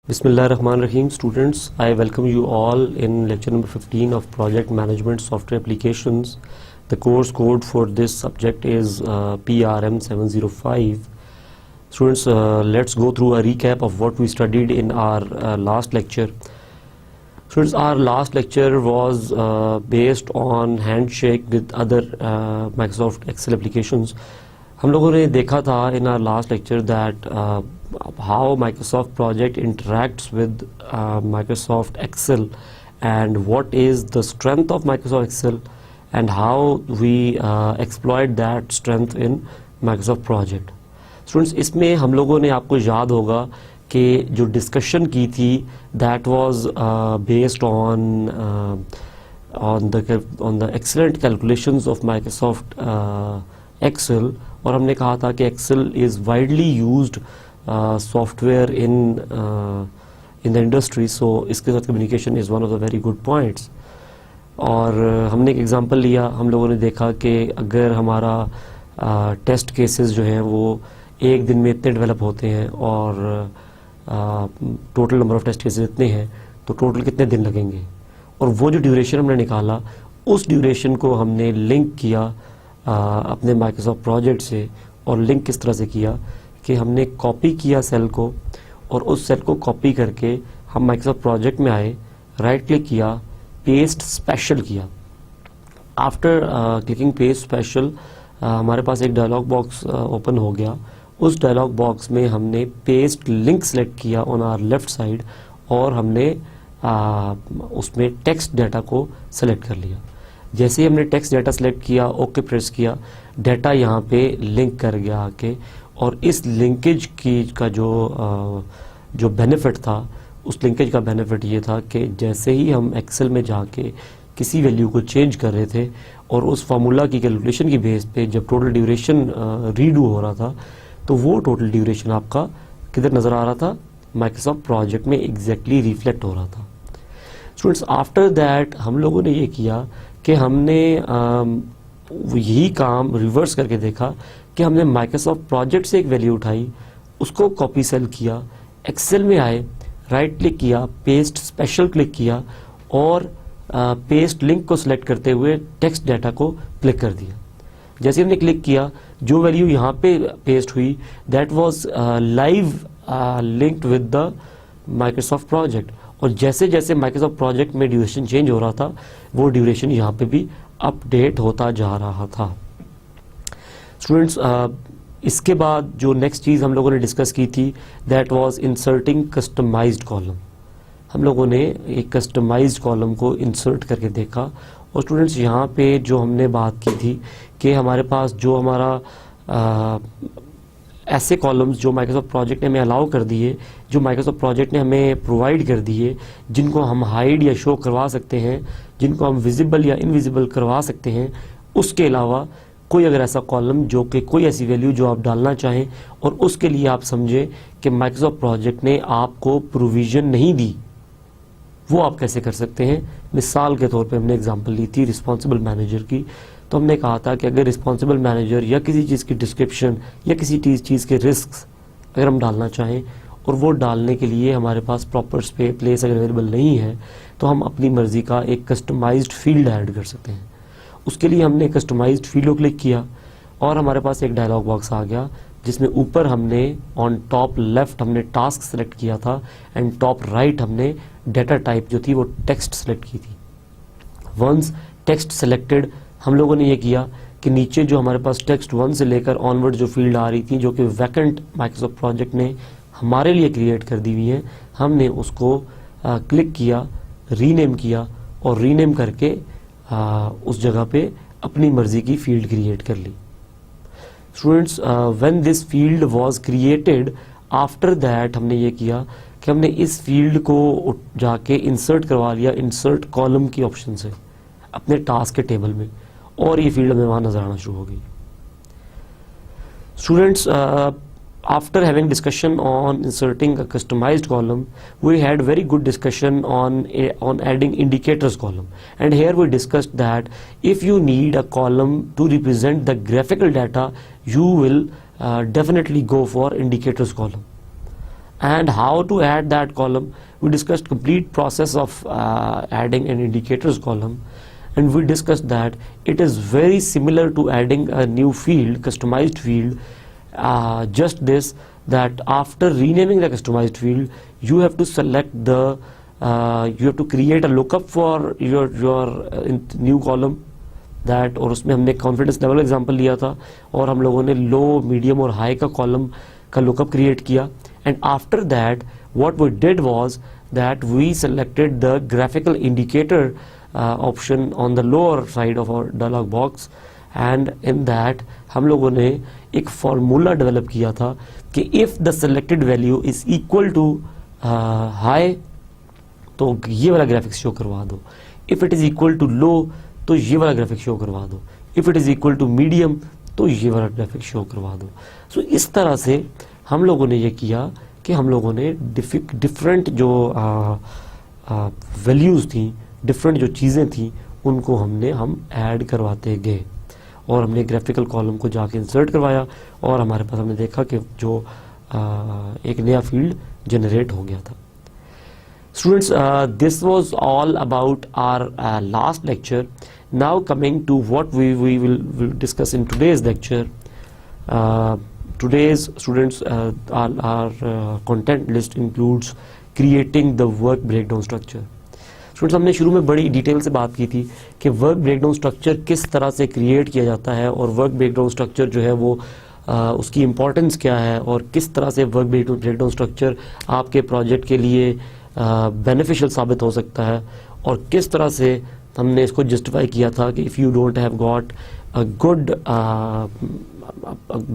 Bismillahirrahmanirrahim. Students, I welcome you all in lecture number 15 of Project Management Software Applications. The course code for this subject is PRM 705. Students, let's go through a recap of what we studied in our last lecture. Students, our last lecture was based on handshake with other Microsoft Excel applications. हम लोगों ने देखा था in our last lecture that how Microsoft project interacts with Microsoft Excel and what is the strength of Microsoft Excel and how we exploit that strength in Microsoft project. Students, इसमें हम लोगों ने आपको याद होगा कि जो डिस्कशन की थी that was based on the excellent calculations of Microsoft Excel, और हमने कहा था कि Excel is widely used software in the industry, so इसके साथ communication is one of the very good points. और हमने एक एग्जांपल लिया, हम लोगों ने देखा कि अगर हमारा टेस्ट केसेस जो हैं वो एक दिन में इतने डेवलप होते हैं और total number of test cases इतने हैं तो टोटल कितने दिन लगेंगे, और वो जो ड्यूरेशन हमने निकाला उस ड्यूरेशन को हमने लिंक किया अपने माइक्रोसॉफ्ट प्रोजेक्ट से. और लिंक किस तरह से किया कि हमने कॉपी किया सेल को और उस सेल को कॉपी करके हम माइक्रोसॉफ्ट प्रोजेक्ट में आए, राइट क्लिक किया, पेस्ट स्पेशल किया. आफ्टर क्लिकिंग पेस्ट स्पेशल हमारे पास एक डायलॉग बॉक्स ओपन हो गया. उस डायलॉग बॉक्स में हमने पेस्ट लिंक सेलेक्ट किया ऑन आवर लेफ्ट साइड और हमने उसमें टेक्स्ट डाटा को सेलेक्ट कर लिया. जैसे ही हमने टेक्स्ट डाटा सेलेक्ट किया, ओके प्रेस किया, डाटा यहाँ पे लिंक कर गया आके. और इस लिंकेज की का जो बेनिफिट था, उस लिंकेज का बेनिफिट ये था कि जैसे ही हम एक्सेल में जाके किसी वैल्यू को चेंज कर रहे थे और उस फार्मूला की कैलकुलेशन की बेस पे जब टोटल ड्यूरेशन रीडू हो रहा था तो वो टोटल ड्यूरेशन आपका किधर नज़र आ रहा था, माइक्रोसॉफ्ट प्रोजेक्ट में एग्जैक्टली रिफ्लेक्ट हो रहा था. स्टूडेंट्स, आफ्टर दैट हम लोगों ने ये किया कि हमने यही काम रिवर्स करके देखा कि हमने माइक्रोसॉफ्ट प्रोजेक्ट से एक वैल्यू उठाई, उसको कॉपी सेल किया, एक्सेल में आए, राइट क्लिक किया, पेस्ट स्पेशल क्लिक किया और पेस्ट लिंक को सिलेक्ट करते हुए टेक्स्ट डाटा को क्लिक कर दिया. जैसे हमने क्लिक किया, जो वैल्यू यहाँ पे पेस्ट हुई that was live linked with the Microsoft project. और जैसे जैसे माइक्रोसॉफ्ट प्रोजेक्ट में ड्यूरेशन चेंज हो रहा था वो ड्यूरेशन यहाँ पे भी अपडेट होता जा रहा था. स्टूडेंट्स, इसके बाद जो नेक्स्ट चीज़ हम लोगों ने डिस्कस की थी that was inserting customised column. हम लोगों ने एक कस्टमाइज्ड कॉलम को इंसर्ट करके देखा. और स्टूडेंट्स, यहाँ पे जो हमने बात की थी कि हमारे पास जो हमारा ऐसे कॉलम्स जो माइक्रोसॉफ्ट प्रोजेक्ट ने हमें अलाउ कर दिए, जो माइक्रोसॉफ्ट प्रोजेक्ट ने हमें प्रोवाइड कर दिए, जिनको हम हाइड या शो करवा सकते हैं, जिनको हम विजिबल या इनविजिबल करवा सकते हैं, उसके अलावा कोई अगर ऐसा कॉलम जो कि कोई ऐसी वैल्यू जो आप डालना चाहें और उसके लिए आप समझें कि माइक्रोसॉफ्ट प्रोजेक्ट ने आपको प्रोविज़न नहीं दी, वो आप कैसे कर सकते हैं. मिसाल के तौर पे हमने एग्जांपल ली थी रिस्पॉन्सिबल मैनेजर की. तो हमने कहा था कि अगर रिस्पॉन्सिबल मैनेजर या किसी चीज़ की डिस्क्रिप्शन या किसी चीज़ के रिस्क अगर हम डालना चाहें और वो डालने के लिए हमारे पास प्रॉपर प्लेस अगर अवेलेबल नहीं है तो हम अपनी मर्ज़ी का एक कस्टमाइज्ड फील्ड ऐड कर सकते हैं. उसके लिए हमने कस्टमाइज्ड फील्ड को क्लिक किया और हमारे पास एक डायलॉग बॉक्स आ गया जिसमें ऊपर हमने ऑन टॉप लेफ्ट हमने टास्क सेलेक्ट किया था एंड टॉप राइट हमने डाटा टाइप जो थी वो टेक्स्ट सेलेक्ट की थी. वंस टेक्स्ट सेलेक्टेड, हम लोगों ने ये किया कि नीचे जो हमारे पास टेक्स्ट 1 से लेकर ऑनवर्ड जो फील्ड आ रही थी जो कि वैकेंट माइक्रोसॉफ्ट प्रोजेक्ट ने हमारे लिए क्रिएट कर दी हुई है, हमने उसको क्लिक किया, रीनेम किया और रीनेम करके उस जगह पे अपनी मर्जी की फील्ड क्रिएट कर ली. Students, when this field was created, after that हमने ये किया कि हमने इस फील्ड को जाके इंसर्ट करवा लिया इंसर्ट कॉलम की ऑप्शन से अपने टास्क के टेबल में, और ये फील्ड हमें वहाँ नजर आना शुरू हो गई. Students, after having discussion on inserting a customized column, we had very good discussion on adding indicators column. And here we discussed that if you need a column to represent the graphical data, you will definitely go for indicators column. and how to add that column. We discussed complete process of adding an indicators column, and we discussed that it is very similar to adding a new field, customized field. Just this, that after renaming the customized field, you have to select the you have to create a lookup for your new column that, और उसमें हमने confidence level example लिया था और हम लोगों ने low, medium और हाई का कॉलम का लुकअप क्रिएट किया. And after that what we did was that we selected the graphical indicator option on the lower side of our dialog box, and in that हम लोगों ने एक formula develop किया था कि if the selected value is equal to high तो ये वाला ग्राफिक्स शो करवा दो, if it is equal to low तो ये वाला ग्राफिक शो करवा दो, if it is equal to medium तो ये वाला ग्राफिक शो करवा दो. सो इस तरह से हम लोगों ने ये किया कि हम लोगों ने डिफरेंट जो वैल्यूज थी, डिफरेंट जो चीज़ें थी, उनको हम ऐड करवाते गए और हमने ग्राफिकल कॉलम को जाके इंसर्ट करवाया और हमारे पास हमने देखा कि जो एक नया फील्ड जनरेट हो गया था. Students, this was all about our last lecture. Now coming to what we will discuss in today's lecture. Today's students, our content list includes creating the work breakdown structure. Students, हमने शुरू में बड़ी detail से बात की थी कि work breakdown structure किस तरह से क्रिएट किया जाता है और वर्क ब्रेकडाउन स्ट्रक्चर जो है वो उसकी इम्पोर्टेंस क्या है और किस तरह से वर्क ब्रेकडाउन स्ट्रक्चर आपके प्रोजेक्ट के लिए बेनिफिशियल साबित हो सकता है, और किस तरह से हमने इसको जस्टिफाई किया था कि if you don't have got a good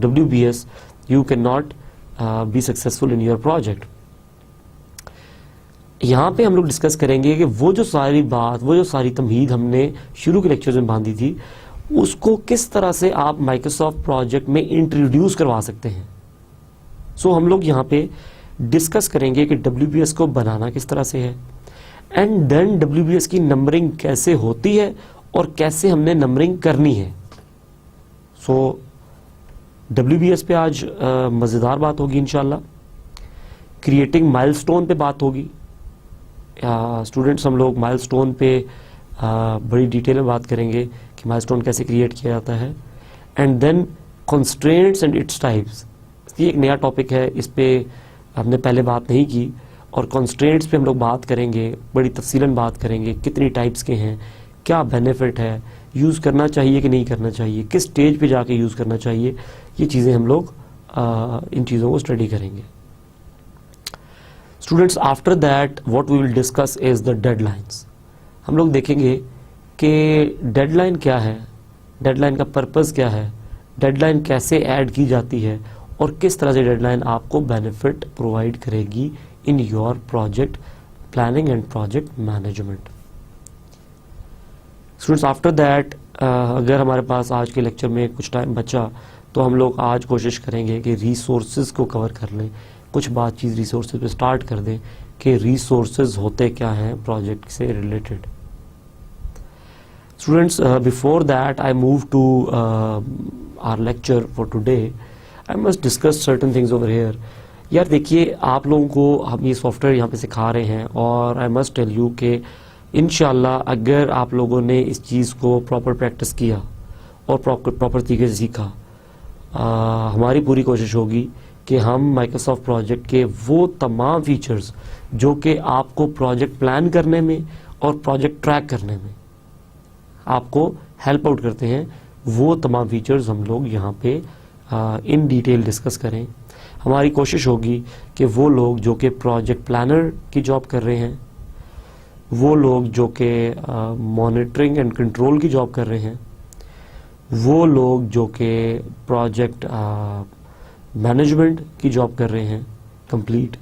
WBS you can not be successful in your project. यहाँ पे हम लोग डिस्कस करेंगे कि वो जो सारी तमहीद हमने शुरू के लेक्चर में बांधी थी उसको किस तरह से आप माइक्रोसॉफ्ट प्रोजेक्ट में इंट्रोड्यूस करवा सकते हैं. सो हम लोग यहाँ पे डिस्कस करेंगे कि WBS को बनाना किस तरह से है, एंड देन WBS की नंबरिंग कैसे होती है और कैसे हमने नंबरिंग करनी है. सो WBS पे आज मज़ेदार बात होगी इंशाल्लाह. क्रिएटिंग माइलस्टोन पे बात होगी. स्टूडेंट्स, हम लोग माइलस्टोन पे बड़ी डिटेल में बात करेंगे कि माइलस्टोन कैसे क्रिएट किया जाता है. And then constraints and its types, ये एक नया टॉपिक है, इस पे हमने पहले बात नहीं की, और कंस्ट्रेंट्स पे हम लोग बात करेंगे, बड़ी तफसीलन बात करेंगे, कितनी टाइप्स के हैं, क्या बेनिफिट है, यूज़ करना चाहिए कि नहीं करना चाहिए, किस स्टेज पे जाके यूज़ करना चाहिए, ये चीज़ें हम लोग इन चीज़ों को स्टडी करेंगे. Students, after that what we will discuss is the deadlines. हम लोग देखेंगे कि डेडलाइन क्या है, डेडलाइन का पर्पज़ क्या है, डेडलाइन कैसे ऐड की जाती है और किस तरह से डेडलाइन आपको बेनिफिट प्रोवाइड करेगी in your project planning and project management. Students, after that अगर हमारे पास आज के लेक्चर में कुछ टाइम बचा तो हम लोग आज कोशिश करेंगे कि रिसोर्सेज को कवर कर लें, कुछ बातचीत रिसोर्सेज पे स्टार्ट कर दें कि रिसोर्सेज होते क्या हैं प्रोजेक्ट से related. Students, before that I move to our lecture for today, I must discuss certain things over here. यार देखिए, आप लोगों को हम ये सॉफ्टवेयर यहाँ पे सिखा रहे हैं और I must tell you कि इंशाल्लाह अगर आप लोगों ने इस चीज़ को प्रॉपर प्रैक्टिस किया और प्रॉपर तरीके से सीखा, हमारी पूरी कोशिश होगी कि हम माइक्रोसॉफ्ट प्रोजेक्ट के वो तमाम फीचर्स जो कि आपको प्रोजेक्ट प्लान करने में और प्रोजेक्ट ट्रैक करने में आपको हेल्प आउट करते हैं, वो तमाम फीचर्स हम लोग यहाँ पे इन डिटेल डिस्कस करें. हमारी कोशिश होगी कि वो लोग जो कि प्रोजेक्ट प्लानर की जॉब कर रहे हैं, वो लोग जो कि मॉनिटरिंग एंड कंट्रोल की जॉब कर रहे हैं, वो लोग जो कि प्रोजेक्ट मैनेजमेंट की जॉब कर रहे हैं कंप्लीट,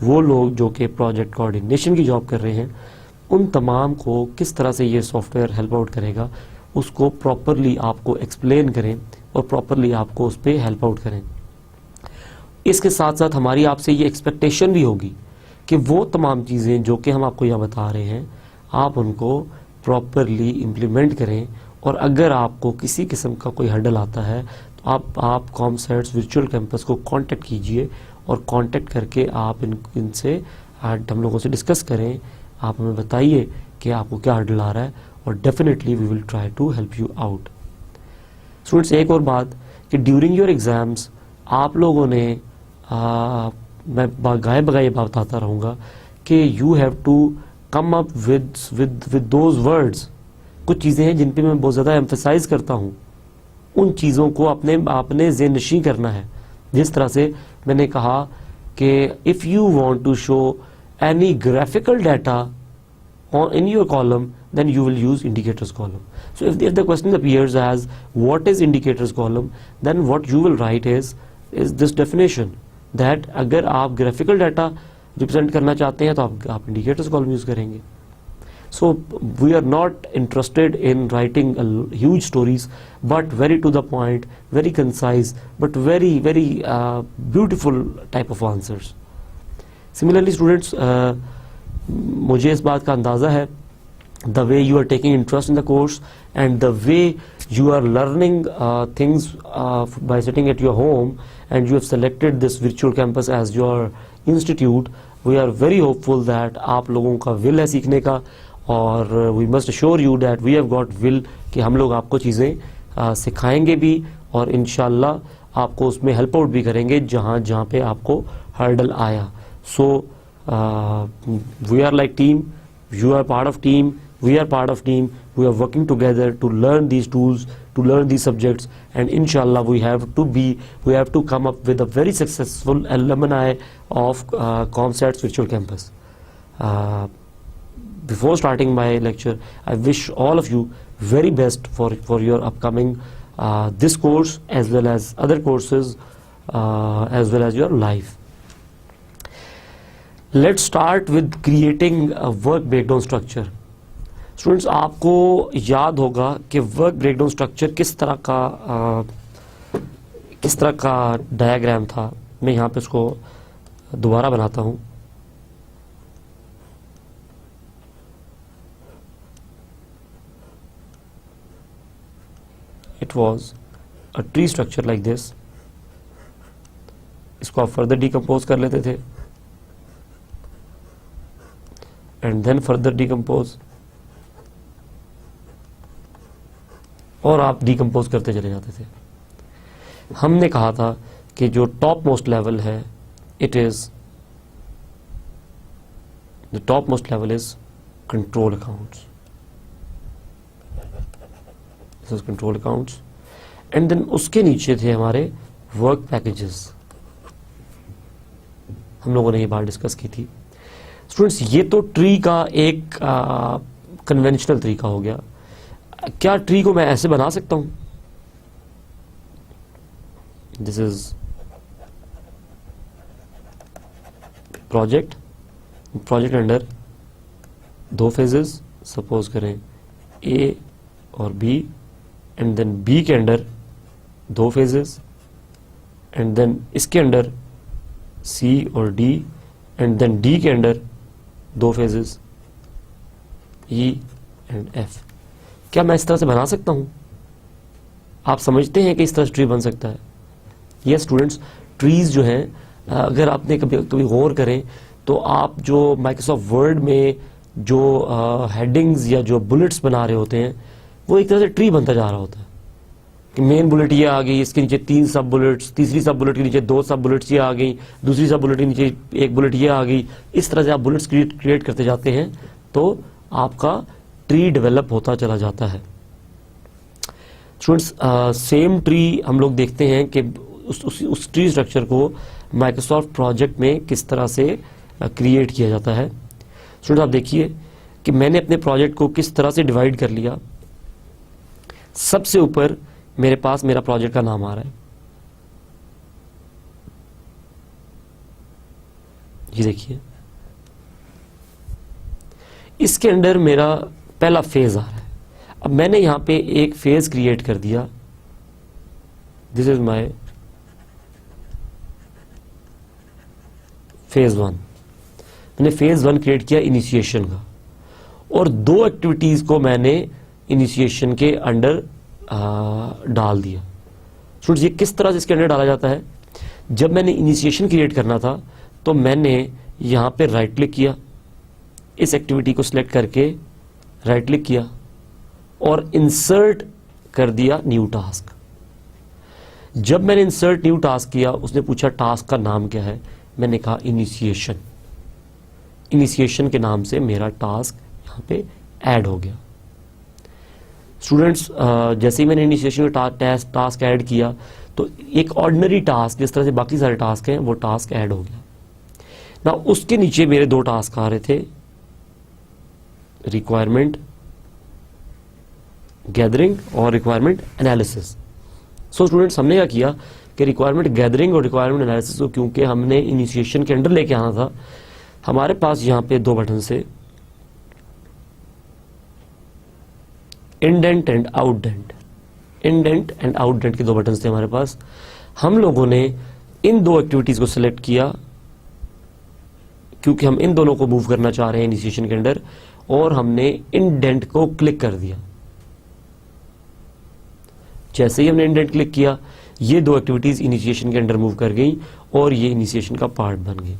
वो लोग जो कि प्रोजेक्ट कोऑर्डिनेशन की जॉब कर रहे हैं, उन तमाम को किस तरह से ये सॉफ्टवेयर हेल्प आउट करेगा उसको प्रॉपरली आपको एक्सप्लेन करें और प्रॉपरली आपको उस पर हेल्प आउट करें. इसके साथ साथ हमारी आपसे ये एक्सपेक्टेशन भी होगी कि वो तमाम चीज़ें जो कि हम आपको यहाँ बता रहे हैं आप उनको प्रॉपरली इम्प्लीमेंट करें, और अगर आपको किसी किस्म का कोई हर्डल आता है तो आप कॉमसेट्स वर्चुअल कैंपस को कांटेक्ट कीजिए और कांटेक्ट करके आप इनसे हम लोगों से डिस्कस करें, आप हमें बताइए कि आपको क्या हर्डल आ रहा है, और definitely we will try to help you out. Students, एक और बात कि ड्यूरिंग योर एग्जाम्स आप लोगों ने मैं गाय बगाए बात बताता रहूँगा कि you have to come up with those words. कुछ चीज़ें हैं जिन पे मैं बहुत ज़्यादा एम्फेसाइज करता हूँ, उन चीज़ों को आपने ज़ेहनशी करना है। जिस तरह से मैंने कहा कि if you want to show any graphical data in your column, then you will use indicators column. So if the question appears as what is indicators column, then what you will write is this definition that अगर आप graphical data represent करना चाहते हैं तो आप indicators column use करेंगे. So we are not interested in writing huge stories, but very to the point, very concise, but very beautiful type of answers. Similarly, students, मुझे इस बात का अंदाज़ा है the way you are taking interest in the course and the way you are learning things by sitting at your home, and you have selected this virtual campus as your institute. We are very hopeful that आप लोगों का will है सीखने का, और we must assure you that we have got will कि हम लोग आपको चीज़ें सिखाएंगे भी, और इंशाल्लाह आपको उसमें हेल्प आउट भी करेंगे जहाँ पे आपको हर्डल आया. So we are like team, you are part of team, we are part of team, we are working together to learn these tools, to learn these subjects, and inshallah we have to come up with a very successful alumni of ComStats Virtual Campus. Before starting my lecture, I wish all of you very best for your upcoming this course as well as other courses as well as your life. Let's start with creating a work breakdown structure. Students, आपको याद होगा कि work breakdown structure किस तरह का diagram था. मैं यहाँ पे इसको दोबारा बनाता हूँ. It was a tree structure like this. इसको आप फर्दर डिकम्पोज कर लेते थे and then further decompose, और आप डिकम्पोज करते चले जाते थे. हमने कहा था कि जो टॉप मोस्ट लेवल है, the topmost level is control accounts. This is control accounts, and then उसके नीचे थे हमारे वर्क पैकेजेस. हम लोगों ने ये बात डिस्कस की थी. स्टूडेंट्स, ये तो ट्री का एक कन्वेंशनल तरीका हो गया. क्या ट्री को मैं ऐसे बना सकता हूं? दिस इज प्रोजेक्ट अंडर दो फेजेस, सपोज करें ए और बी, एंड देन बी के अंडर दो फेजेस, एंड देन इसके अंडर सी और डी, एंड देन डी के अंडर दो फेजेस ई एंड एफ. क्या मैं इस तरह से बना सकता हूं? आप समझते हैं कि इस तरह से ट्री बन सकता है? यस स्टूडेंट्स, ट्रीज जो हैं, अगर आपने कभी गौर करें तो आप जो माइक्रोसॉफ्ट वर्ड में जो हेडिंग्स या जो बुलेट्स बना रहे होते हैं, वो एक तरह से ट्री बनता जा रहा होता है कि मेन बुलेट ये आ गई, इसके नीचे 3 सब बुलेट्स, तीसरी सब बुलेट के नीचे 2 सब बुलेट्स ये आ गई, दूसरी सब बुलेट के नीचे 1 बुलेट ये आ गई. इस तरह से आप बुलेट्स क्रिएट करते जाते हैं तो आपका ट्री डेवलप होता चला जाता है. स्टूडेंट्स, सेम ट्री हम लोग देखते हैं कि उस ट्री स्ट्रक्चर को माइक्रोसॉफ्ट प्रोजेक्ट में किस तरह से क्रिएट किया जाता है. स्टूडेंट्स, आप देखिए कि मैंने अपने प्रोजेक्ट को किस तरह से डिवाइड कर लिया. सबसे ऊपर मेरे पास मेरा प्रोजेक्ट का नाम आ रहा है. ये देखिए, इसके अंदर मेरा पहला फेज आ रहा है. अब मैंने यहां पे एक फेज क्रिएट कर दिया. This is my phase 1. मैंने फेज 1 क्रिएट किया इनिशिएशन का, और 2 एक्टिविटीज को मैंने इनिशिएशन के अंडर डाल दिया. स्टूडेंट्स, ये किस तरह से इसके अंदर डाला जाता है? जब मैंने इनिशिएशन क्रिएट करना था तो मैंने यहाँ पे राइट क्लिक किया, इस एक्टिविटी को सिलेक्ट करके राइट क्लिक किया और इंसर्ट कर दिया न्यू टास्क। जब मैंने इंसर्ट न्यू टास्क किया, उसने पूछा टास्क का नाम क्या है, मैंने कहा इनिशिएशन। इनिशिएशन के नाम से मेरा टास्क यहाँ पे ऐड हो गया। स्टूडेंट्स, जैसे ही मैंने इनिशिएशन का टास्क ऐड किया तो एक ऑर्डिनरी टास्क जिस तरह से बाकी सारे टास्क हैं वो टास्क ऐड हो गया ना। उसके नीचे मेरे दो टास्क आ रहे थे, रिक्वायरमेंट गैदरिंग और रिक्वायरमेंट एनालिसिस। सो स्टूडेंट्स, हमने क्या किया कि रिक्वायरमेंट गैदरिंग और रिक्वायरमेंट एनालिसिस को क्योंकि हमने इनिशिएशन के अंडर लेके आना था, हमारे पास यहां पे दो बटन से इंडेंट एंड आउटडेंट, इंडेंट एंड आउटडेंट के दो बटन थे हमारे पास। हम लोगों ने इन दो एक्टिविटीज को सिलेक्ट किया क्योंकि हम इन दोनों को मूव करना चाह रहे हैं इनिशिएशन के अंडर, और हमने इंडेंट को क्लिक कर दिया। जैसे ही हमने इंडेंट क्लिक किया, ये दो एक्टिविटीज इनिशिएशन के अंडर मूव कर गई और ये इनिशिएशन का पार्ट बन गई।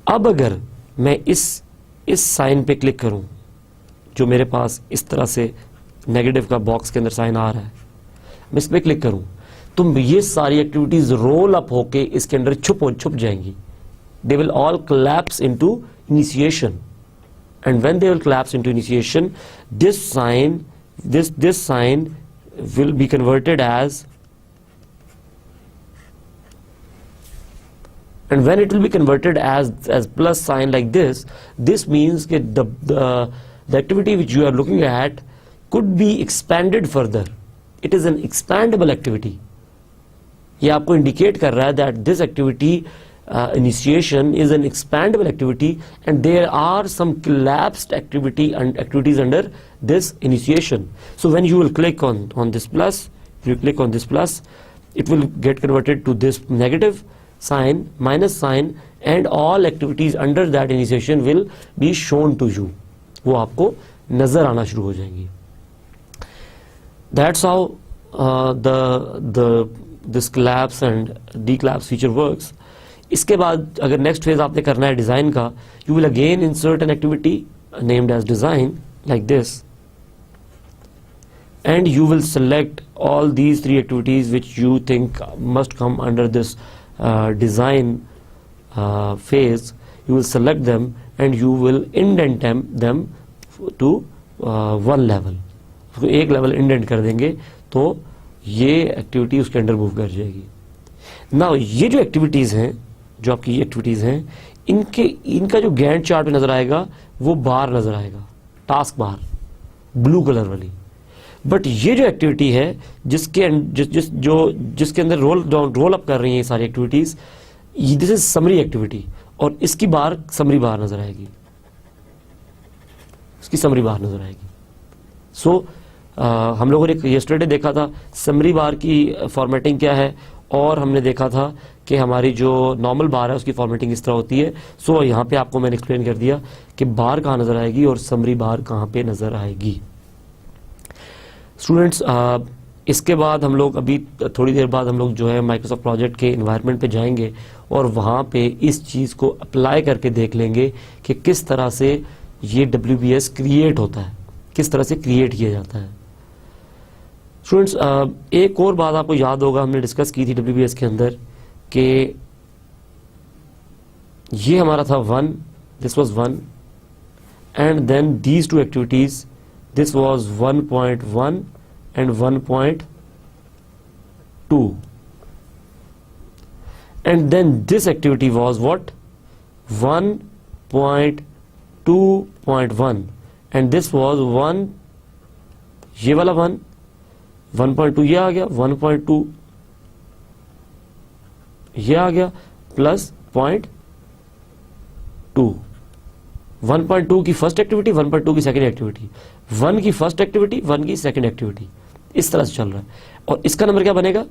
अब अगर मैं इस साइन पे क्लिक करूं, जो मेरे पास इस तरह से नेगेटिव का बॉक्स के अंदर साइन आ रहा है, मैं इस पे क्लिक करूं तो ये सारी एक्टिविटीज रोल अप होके इसके अंदर छुप जाएंगी। They will all collapse into initiation, and when they will collapse into initiation, this sign will be converted as, and when it will be converted as plus sign like this means that the activity which you are looking at could be expanded further. It is an expandable activity. ये आपको indicate कर रहा है that this activity initiation is an expandable activity and there are some collapsed activities under this initiation. So when you will click on this plus, if you click on this plus, it will get converted to this negative sign, minus sign, and all activities under that initiation will be shown to you. वो आपको नजर आना शुरू हो जाएंगी। That's how this collapse and decollapse feature works. इसके बाद अगर नेक्स्ट फेज आपने करना है डिजाइन का, you will again insert an activity named as design like this, and you will select all these three activities which you think must come under this design phase. You will select them and you will indent them to one level. उसको एक level indent कर देंगे तो ये activity उसके under move कर जाएगी। Now ये जो एक्टिविटीज हैं, जो आपकी ये एक्टिविटीज हैं, इनका जो गैंट चार्ट में नजर आएगा वो बार नजर आएगा, टास्क बार ब्लू कलर वाली। बट ये जो एक्टिविटी है जिसके अंदर रोल अप कर रही है ये सारी activities, this is summary activity, और इसकी बार समरी बार नजर आएगी, इसकी समरी बार नजर आएगी। सो हम लोगों ने यस्टरडे देखा था समरी बार की फॉर्मेटिंग क्या है, और हमने देखा था कि हमारी जो नॉर्मल बार है उसकी फॉर्मेटिंग इस तरह होती है। सो यहाँ पे आपको मैंने एक्सप्लेन कर दिया कि बार कहाँ नजर आएगी और समरी बार कहाँ पे नजर आएगी। स्टूडेंट्स, इसके बाद हम लोग अभी थोड़ी देर बाद हम लोग जो है माइक्रोसॉफ्ट प्रोजेक्ट के इन्वायरमेंट पे जाएंगे और वहाँ पे इस चीज़ को अप्लाई करके देख लेंगे कि किस तरह से ये WBS क्रिएट होता है, किस तरह से क्रिएट किया जाता है। स्टूडेंट्स, एक और बात आपको याद होगा हमने डिस्कस की थी WBS के अंदर कि ये हमारा था 1, this was 1, and then these two activities, this was 1.1 and 1.2, and then this activity was what 1.2.1 and this was 1, ये वाला 1.2 ये आ गया, 1.2 ये आ गया, प्लस 0.2, 1.2 की फर्स्ट एक्टिविटी, 1.2 की सेकंड एक्टिविटी, 1 की फर्स्ट एक्टिविटी, 1 की सेकंड एक्टिविटी, इस तरह से चल रहा है। और इसका नंबर क्या बनेगा,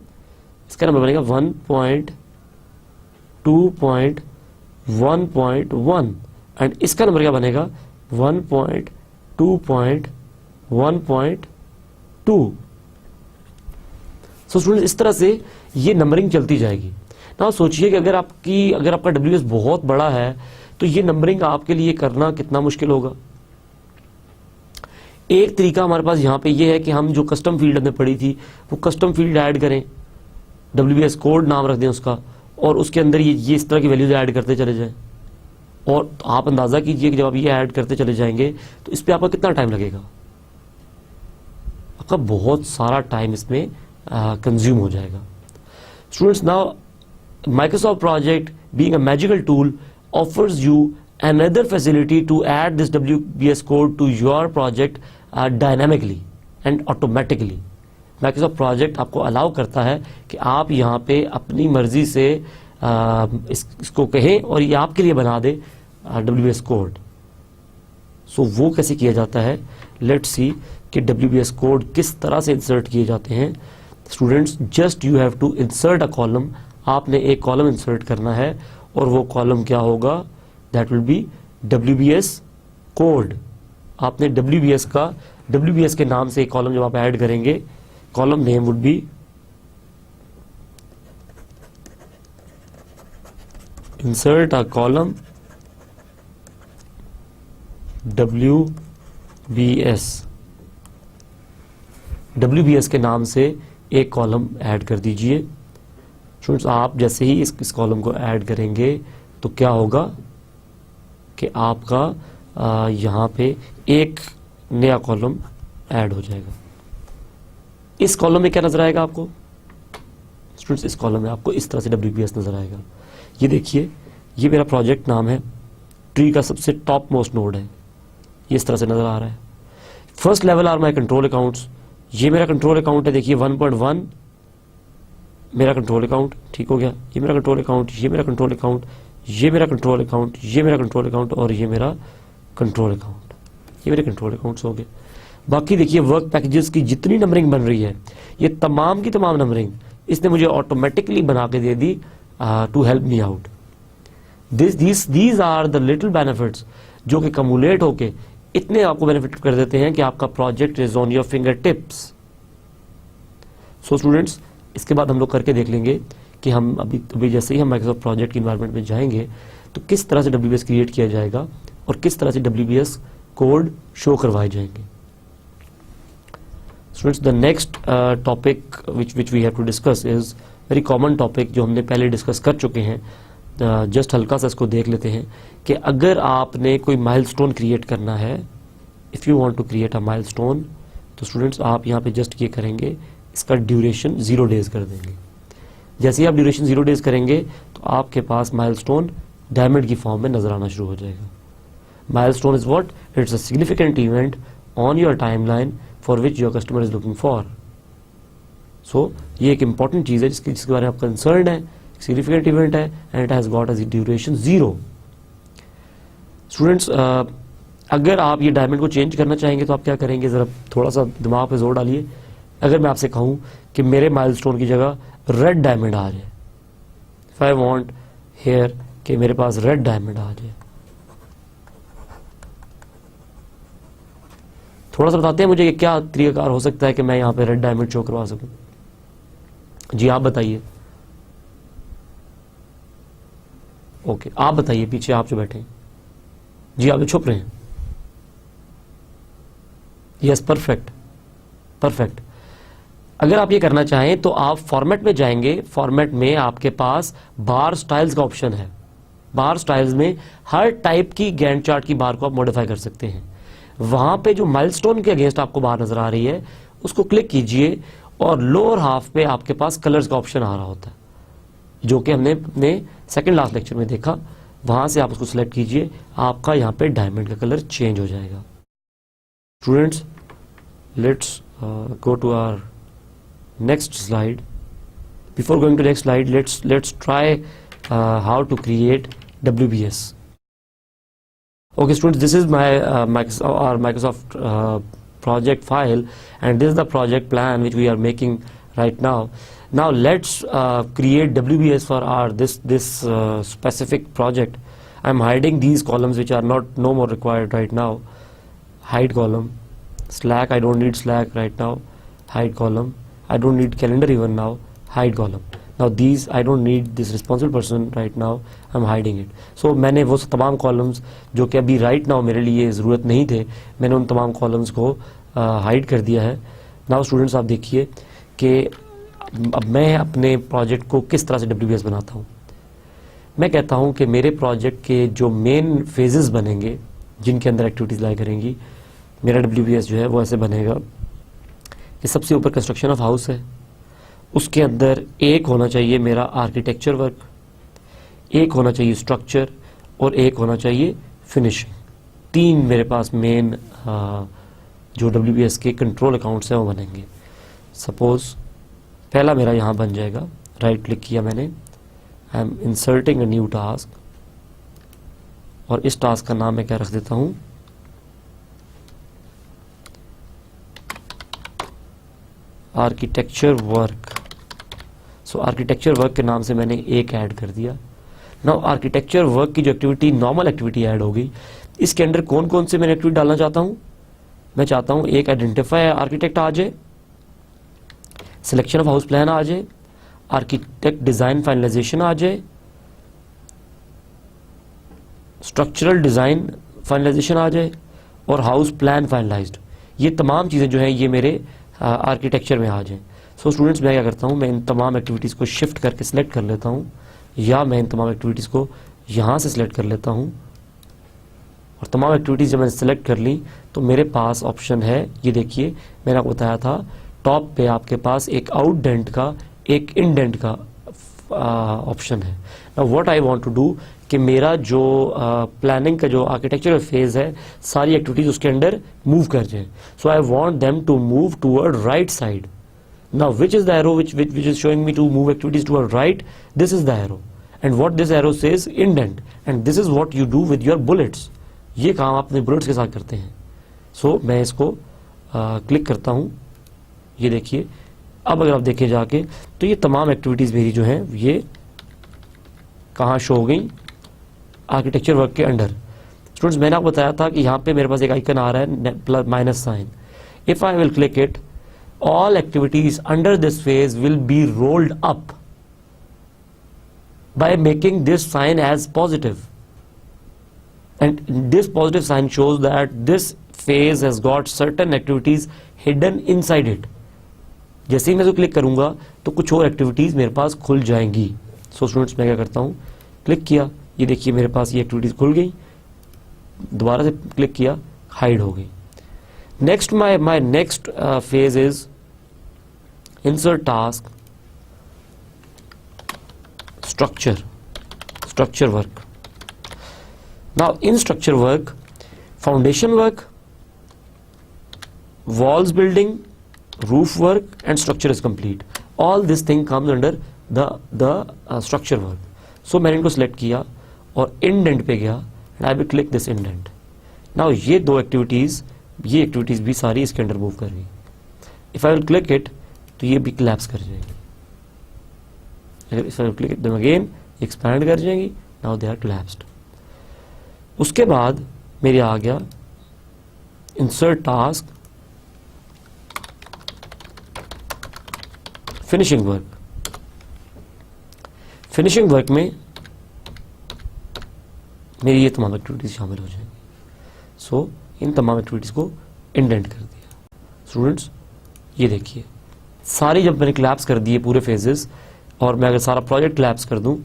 इसका नंबर बनेगा 1.2.1.1, एंड इसका नंबर क्या बनेगा 1.2.1.2। सो स्टूडेंट, इस तरह से ये नंबरिंग चलती जाएगी। ना सोचिए कि अगर आपका WBS बहुत बड़ा है तो ये नंबरिंग आपके लिए करना कितना मुश्किल होगा। एक तरीका हमारे पास यहाँ पे ये है कि हम जो कस्टम फील्ड हमने पढ़ी थी वो कस्टम फील्ड ऐड करें, WBS कोड नाम रख दें उसका, और उसके अंदर ये इस तरह की वैल्यूज ऐड करते चले जाएं। और आप अंदाजा कीजिए कि जब आप ये ऐड करते चले जाएंगे तो इस पर आपका कितना टाइम लगेगा, आपका बहुत सारा टाइम इसमें कंज्यूम हो जाएगा। Students, now Microsoft project being a magical tool offers you another facility to add this WBS code to your project dynamically and automatically. Microsoft project आपको अलाउ करता है कि आप यहाँ पे अपनी मर्जी से इसको कहें और ये आपके लिए बना दे WBS कोड। सो वो कैसे किया जाता है, लेट्स सी कि WBS कोड किस तरह से इंसर्ट किए जाते हैं। Students, just you have to insert a column, आपने एक कॉलम इंसर्ट करना है और वो कॉलम क्या होगा, that will be WBS code. आपने WBS के नाम से एक कॉलम जब आप ऐड करेंगे, column name would be insert a column WBS के नाम से एक कॉलम ऐड कर दीजिए। स्टूडेंट्स, आप जैसे ही इस कॉलम को ऐड करेंगे तो क्या होगा कि आपका यहाँ पे एक नया कॉलम ऐड हो जाएगा। इस कॉलम में क्या नजर आएगा आपको स्टूडेंट्स, इस कॉलम में आपको इस तरह से WBS नजर आएगा। ये देखिए, ये मेरा प्रोजेक्ट नाम है, ट्री का सबसे टॉप मोस्ट नोड है, ये इस तरह से नजर आ रहा है। First level are my control accounts, ये मेरा कंट्रोल अकाउंट है, देखिए 1.1 मेरा कंट्रोल अकाउंट, ठीक हो गया। ये मेरा कंट्रोल अकाउंट, ये मेरा कंट्रोल अकाउंट, ये मेरा कंट्रोल अकाउंट, ये मेरा कंट्रोल अकाउंट और ये मेरा कंट्रोल अकाउंट, ये मेरे कंट्रोल अकाउंट्स हो गए। बाकी देखिए वर्क पैकेजेस की जितनी नंबरिंग बन रही है, ये तमाम की तमाम नंबरिंग इसने मुझे ऑटोमेटिकली बना के दे दी to help me out. These are the little benefits जो कि कम्युलेट होके इतने आपको बेनिफिट कर देते हैं कि आपका project is on your finger tips. So students, इसके बाद हम लोग करके देख लेंगे कि हम अभी जैसे ही हम माइक्रोसॉफ्ट प्रोजेक्ट की इन्वायरमेंट में जाएंगे तो किस तरह से WBS क्रिएट किया जाएगा और किस तरह से WBS कोड शो करवाए जाएंगे। Students, the next topic which we have to discuss is very common topic जो हमने पहले डिस्कस कर चुके हैं। जस्ट हल्का सा इसको देख लेते हैं कि अगर आपने कोई माइलस्टोन क्रिएट करना है, if you want to create a milestone, तो स्टूडेंट्स आप यहाँ पे जस्ट ये करेंगे, इसका ड्यूरेशन 0 डेज कर देंगे। जैसे ही आप ड्यूरेशन 0 डेज करेंगे तो आपके पास माइलस्टोन डायमंड की फॉर्म में नजर आना शुरू हो जाएगा। Milestone is what, it's a significant event on your timeline for which your customer is looking for. So ये एक इंपॉर्टेंट चीज है जिसके बारे में आप कंसर्न है, सिग्निफिकेंट इवेंट है and it has got as duration 0। Students, अगर आप ये डायमंड को चेंज करना चाहेंगे तो आप क्या करेंगे, जरा थोड़ा सा दिमाग पे जोर डालिए। अगर मैं आपसे कहूं कि मेरे माइलस्टोन की जगह रेड डायमंड आ जाए, इफ आई वांट हियर कि मेरे पास रेड डायमंड आ जाए, थोड़ा सा बताते हैं मुझे कि क्या तरीकाकार हो सकता है कि मैं यहां पे रेड डायमंड शो करवा सकूं। जी आप बताइए। ओके, आप बताइए, पीछे आप जो बैठे हैं। जी आप जो छुप रहे हैं। Yes, perfect perfect. अगर आप ये करना चाहें तो आप फॉर्मेट में जाएंगे, फॉर्मेट में आपके पास बार स्टाइल्स का ऑप्शन है। बार स्टाइल्स में हर टाइप की गैंट चार्ट की बार को आप मॉडिफाई कर सकते हैं। वहां पे जो माइलस्टोन के अगेंस्ट आपको बार नजर आ रही है उसको क्लिक कीजिए और लोअर हाफ पे आपके पास कलर्स का ऑप्शन आ रहा होता है, जो कि हमने अपने सेकंड लास्ट लेक्चर में देखा। वहां से आप उसको सिलेक्ट कीजिए, आपका यहाँ पे डायमंड का कलर चेंज हो जाएगा। Students, let's go to our next slide. Before going to next slide, let's try how to create WBS. Okay students, this is my Microsoft project file, and this is the project plan which we are making right now. Now let's create WBS for our this specific project. I'm hiding these columns which are no more required right now. Hide column. Slack, I don't need Slack right now. Hide column. I don't need calendar even now. Hide column. Now these I don't need this responsible person right now, I'm hiding it. So मैंने वो तमाम columns जो कि अभी right now मेरे लिए ज़रूरत नहीं थे, मैंने उन तमाम कॉलम्स को हाइड कर दिया है. नाउ स्टूडेंट्स आप देखिए कि अब मैं अपने प्रोजेक्ट को किस तरह से WBS बनाता हूँ. मैं कहता हूँ कि मेरे प्रोजेक्ट के जो मेन फेजेस बनेंगे जिनके अंदर एक्टिविटीज़ लाई करेंगी, मेरा WBS जो है वो ऐसे बनेगा कि सबसे ऊपर कंस्ट्रक्शन ऑफ हाउस है, उसके अंदर एक होना चाहिए मेरा आर्किटेक्चर वर्क, एक होना चाहिए स्ट्रक्चर और एक होना चाहिए फिनिशिंग. 3 मेरे पास मेन जो WBS के कंट्रोल अकाउंट्स हैं वो बनेंगे. सपोज पहला मेरा यहाँ बन जाएगा, राइट क्लिक किया मैंने, I am inserting a new task, और इस टास्क का नाम मैं क्या रख देता हूँ, architecture work. So architecture work के नाम से मैंने एक ऐड कर दिया. नाउ आर्किटेक्चर वर्क की जो एक्टिविटी नॉर्मल एक्टिविटी ऐड हो गई, इसके अंदर कौन कौन से मैंने एक्टिविटी डालना चाहता हूँ. मैं चाहता हूँ एक आइडेंटिफाई आर्किटेक्ट आ जाए, सिलेक्शन ऑफ हाउस प्लान आ जाए, आर्किटेक्ट डिजाइन फाइनलाइजेशन आ जाए, स्ट्रक्चरल डिजाइन फाइनलाइजेशन आ जाए और हाउस प्लान फाइनलाइज्ड. ये तमाम चीज़ें जो हैं ये मेरे आर्किटेक्चर में आ जाएं. सो स्टूडेंट्स मैं क्या करता हूँ, मैं इन तमाम एक्टिविटीज़ को शिफ्ट करके सिलेक्ट कर लेता हूँ, या मैं इन तमाम एक्टिविटीज़ को यहाँ से सिलेक्ट कर लेता हूँ. और तमाम एक्टिविटीज़ जब मैंने सेलेक्ट कर ली तो मेरे पास ऑप्शन है, ये देखिए मैंने आपको बताया था टॉप पे आपके पास एक आउटडेंट का एक इंडेंट का ऑप्शन है. Now what I want to do कि मेरा जो प्लानिंग का जो आर्किटेक्चरल फेज है सारी एक्टिविटीज उसके अंदर मूव कर जाए. So I want them to move toward right side. Now which is the arrow which is showing me to move activities toward right? This is the arrow, and what this arrow says indent, and this is what you do with your bullets. ये काम आप अपने bullets के साथ करते हैं. सो मैं इसको क्लिक करता हूँ, ये देखिए. अब अगर आप देखें जाके तो ये तमाम एक्टिविटीज़ मेरी जो हैं ये कहाँ शो हो गई, आर्किटेक्चर वर्क के अंडर. स्टूडेंट्स मैंने आपको बताया था कि यहाँ पे मेरे पास एक आइकन आ रहा है minus sign. If I will click it, all activities under this phase will be rolled up by making this sign as positive, and this positive sign shows that this phase has got certain activities hidden inside it. जैसे ही मैं इसको click करूंगा तो कुछ और activities मेरे पास खुल जाएंगी. सो स्टूडेंट्स मैं क्या करता हूँ, क्लिक किया, ये देखिए मेरे पास ये एक्टिविटीज खुल गई, दोबारा से क्लिक किया, हाइड हो गई. Next my next phase is insert task structure work. Now in structure work, foundation work, walls building, roof work and structure is complete. All this thing comes under the structure work. So मैंने इनको select किया और indent पे गया and I will click this indent. Now ये दो activities, ये activities भी सारी इसके अंदर मूव कर गई. If I will click it तो ये भी collapse कर जाएगी. अगर इस पर क्लिक देम अगेन, एक्सपैंड कर जाएंगी. Now they are collapsed. उसके बाद मेरे आ गया insert task finishing work. Finishing work में मेरी ये तमाम एक्टिविटीज शामिल हो जाएंगी. सो इन तमाम एक्टिविटीज को इंडेंट कर दिया. स्टूडेंट्स ये देखिए सारी जब मैंने कोलैप्स कर दिए पूरे फेजेस, और मैं अगर सारा प्रोजेक्ट कोलैप्स कर दूं,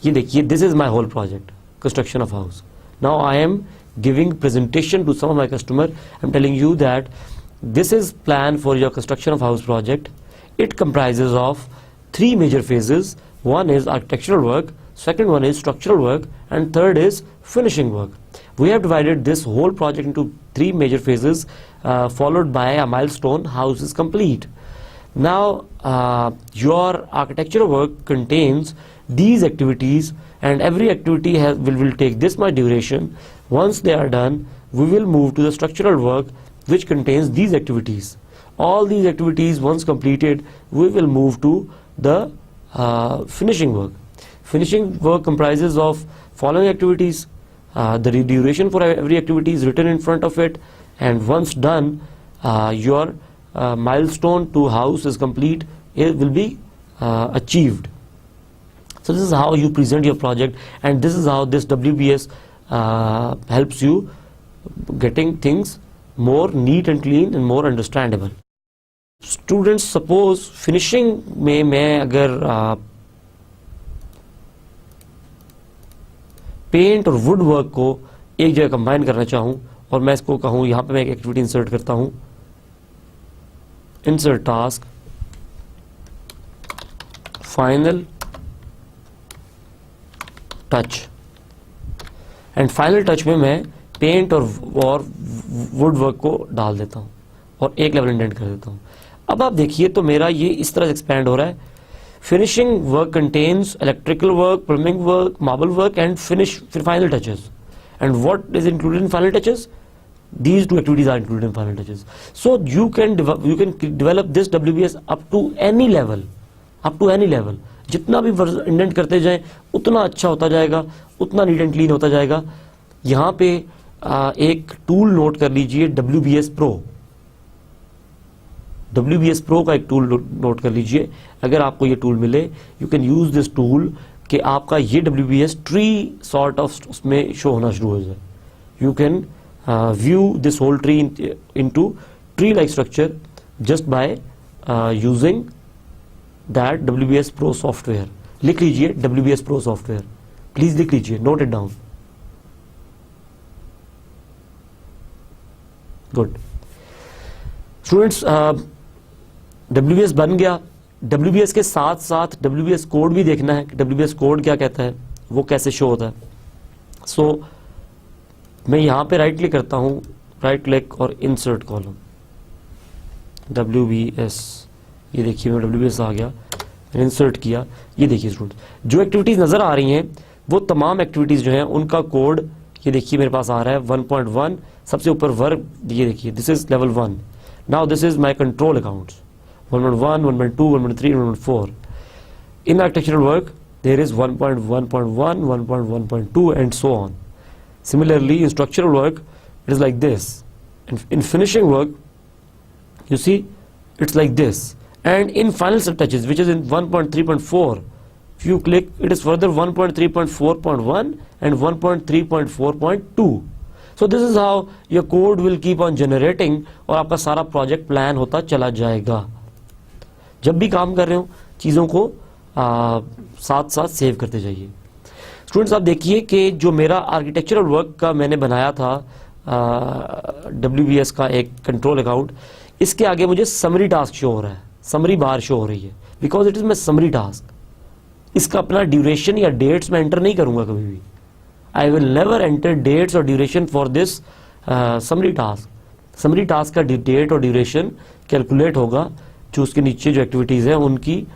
ये देखिए this is my whole project construction of house. Now I am giving presentation to some of my customer. I am telling you that this is plan for your construction of house project. It comprises of 3 major phases. One is architectural work, second one is structural work, and third is finishing work. We have divided this whole project into 3 major phases, followed by a milestone, house is complete. Now your architectural work contains these activities, and every activity will take this much duration. Once they are done, we will move to the structural work, which contains these activities. All these activities once completed, we will move to the finishing work. Finishing work comprises of following activities. The duration for every activity is written in front of it, and once done, your milestone to house is complete. It will be achieved. So this is how you present your project, and this is how this WBS helps you getting things more neat and clean and more understandable. Students, suppose finishing में मैं अगर paint और would work को एक जगह combine करना चाहूं और मैं इसको कहूं, यहां पे मैं एक एक्टिविटी इंसर्ट करता हूं, insert task final touch, and final touch में मैं पेंट और वुड वर्क को डाल देता हूं और एक लेवल इंडेंट कर देता हूं. अब आप देखिए तो मेरा ये इस तरह से एक्सपैंड हो रहा है. Finishing work contains electrical work, plumbing work, marble work and finish final touches. And what is included in final touches? These two activities are included in final touches. So you can develop this WBS up to any level, जितना भी indent करते जाएं उतना अच्छा होता जाएगा, उतना neat and clean होता जाएगा. यहाँ पे एक टूल नोट कर लीजिए, WBS Pro. WBS Pro का एक टूल नोट कर लीजिए. अगर आपको ये टूल मिले, you can use this tool कि आपका ये WBS ट्री सॉर्ट ऑफ उसमें शो होना शुरू हो जाए. You can view this whole tree into tree like structure just by using that WBS Pro software. लिख लीजिए WBS Pro software, प्लीज लिख लीजिए, note it down. Good students, WBS बन गया. WBS के साथ साथ WBS कोड भी देखना है कि WBS कोड क्या कहता है, वो कैसे शो होता है. सो मैं यहां पे राइट क्लिक करता हूं, राइट क्लिक और इंसर्ट कॉलम WBS. ये देखिए मेरा WBS आ गया, इंसर्ट किया. ये देखिए स्टूडेंट, जो एक्टिविटीज नजर आ रही हैं वो तमाम एक्टिविटीज जो हैं उनका कोड ये देखिए मेरे पास आ रहा है 1.1. सबसे ऊपर वर्क ये देखिए, this is level 1. Now this is my control accounts 1.1, 1.2, 1.3, 1.4. In architectural work there is 1.1.1, 1.1.2 and so on. Similarly, in structural work, it is like this. In finishing work, you see, it's like this. And in final touches, which is in 1.3.4, if you click, it is further 1.3.4.1 and 1.3.4.2. So this is how your code will keep on generating, और आपका सारा project plan होता चला जाएगा. जब भी काम कर रहे हो, चीज़ों को साथ साथ सेव करते जाइए. स्टूडेंट्स, आप देखिए कि जो मेरा आर्किटेक्चरल वर्क का मैंने बनाया था WBS का एक कंट्रोल अकाउंट, इसके आगे मुझे समरी टास्क शो हो रहा है, समरी बार शो हो रही है, because it is my summary task. इसका अपना ड्यूरेशन या डेट्स मैं एंटर नहीं करूंगा कभी भी. I will never enter dates और duration for this summary task. Summary task का डेट और ड्यूरेशन कैलकुलेट होगा जो उसके नीचे जो एक्टिविटीज है उनकी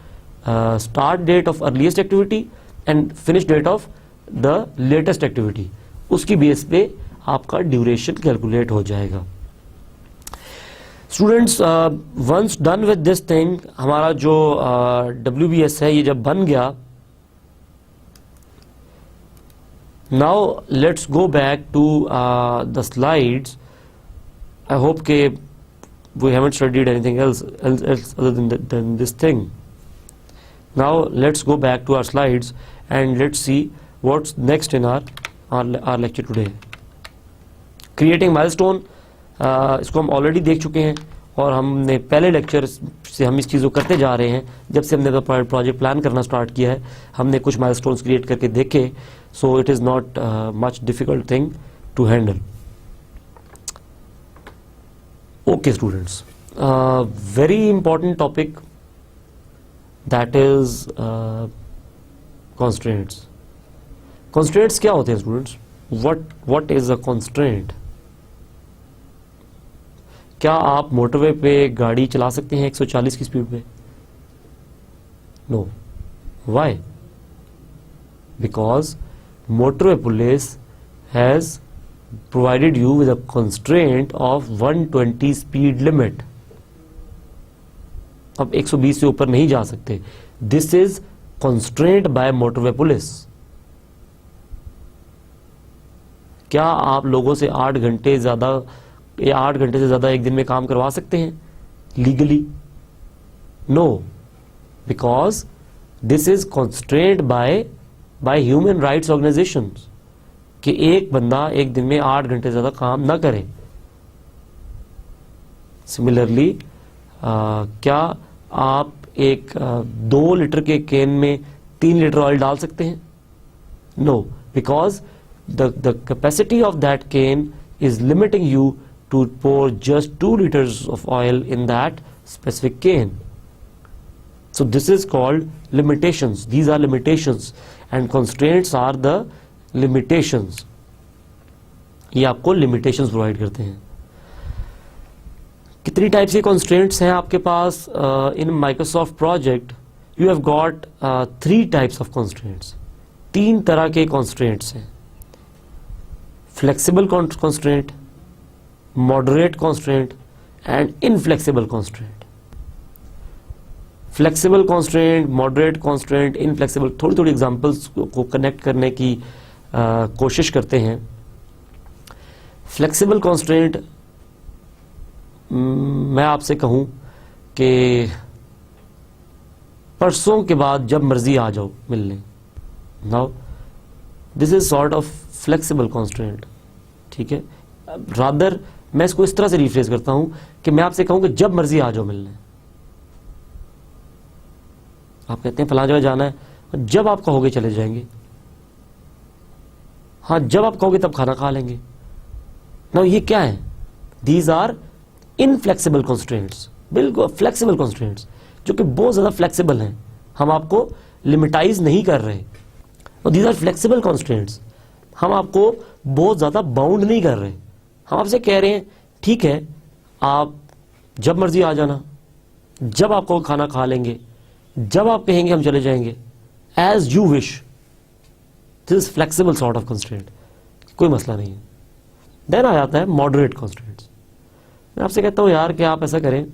start date of earliest activity and finish date of the latest activity, उसकी बेस पे आपका ड्यूरेशन कैलकुलेट हो जाएगा. Students, once done with this thing, हमारा जो WBS है ये जब बन गया, now let's go back to the slides. I hope के we haven't studied anything else other than this thing. Now let's go back to our slides and let's see what's next in our lecture today. Creating milestone, इसको हम already देख चुके हैं और हमने पहले lecture से हम इस चीज़ को करते जा रहे हैं. जब से हमने प्रोजेक्ट प्लान करना स्टार्ट किया है हमने कुछ माइलस्टोन्स क्रिएट करके देखे. So it is not much difficult thing to handle. Okay students, very important topic, that is constraints. Constraints क्या होते हैं students? what is a constraint? क्या आप मोटरवे पे गाड़ी चला सकते हैं 140 की स्पीड पे? No. Why? Because motorway police has provided you with a constraint of 120 speed limit. अब 120 से ऊपर नहीं जा सकते. This is constraint by motorway police. क्या आप लोगों से 8 घंटे ज्यादा या 8 घंटे से ज्यादा एक दिन में काम करवा सकते हैं legally? No, because this is constraint by human rights organisations कि एक बंदा एक दिन में 8 घंटे ज्यादा काम ना करे। सिमिलरली क्या आप एक 2 लीटर के कैन में 3 लीटर ऑयल डाल सकते हैं? No, because the capacity of that can is limiting you to pour just 2 liters of oil in that specific cane. So this is called limitations. These are limitations and constraints are the limitations. ये आपको limitations provide करते हैं। कितनी types के constraints हैं आपके पास? In Microsoft project you have got 3 types of constraints. 3 तरह के constraints हैं। Flexible constraint, moderate constraint and inflexible constraint. Flexible constraint, moderate constraint, inflexible, थोड़ी थोड़ी एग्जांपल्स को कनेक्ट करने की कोशिश करते हैं। फ्लेक्सिबल कॉन्स्ट्रेंट, मैं आपसे कहूं कि परसों के बाद जब मर्जी आ जाओ मिलने। Now this is sort of flexible constraint, ठीक है। रादर मैं इसको इस तरह से रिफ्रेज करता हूं कि मैं आपसे कहूं कि जब मर्जी आ जाओ मिलने। आप कहते हैं फलां जगह जाना है, जब आप कहोगे चले जाएंगे। हाँ, जब आप कहोगे तब खाना खा लेंगे। ना ये क्या है? दीज आर इनफ्लेक्सिबल कॉन्स्ट्रेंट्स, बिल्कुल फ्लेक्सिबल कॉन्स्ट्रेंट्स जो कि बहुत ज्यादा फ्लेक्सिबल हैं। हम आपको लिमिटाइज नहीं कर रहे। और दीज आर फ्लेक्सिबल कॉन्स्ट्रेंट्स, हम आपको बहुत ज्यादा बाउंड नहीं कर रहे। हम आपसे कह रहे हैं ठीक है आप जब मर्जी आ जाना, जब आपको खाना खा लेंगे, जब आप कहेंगे हम चले जाएंगे, as you wish. This is flexible sort of constraint, कोई मसला नहीं है। देन आ जाता है मॉडरेट कंस्ट्रेंट्स। मैं आपसे कहता हूं यार कि आप ऐसा करें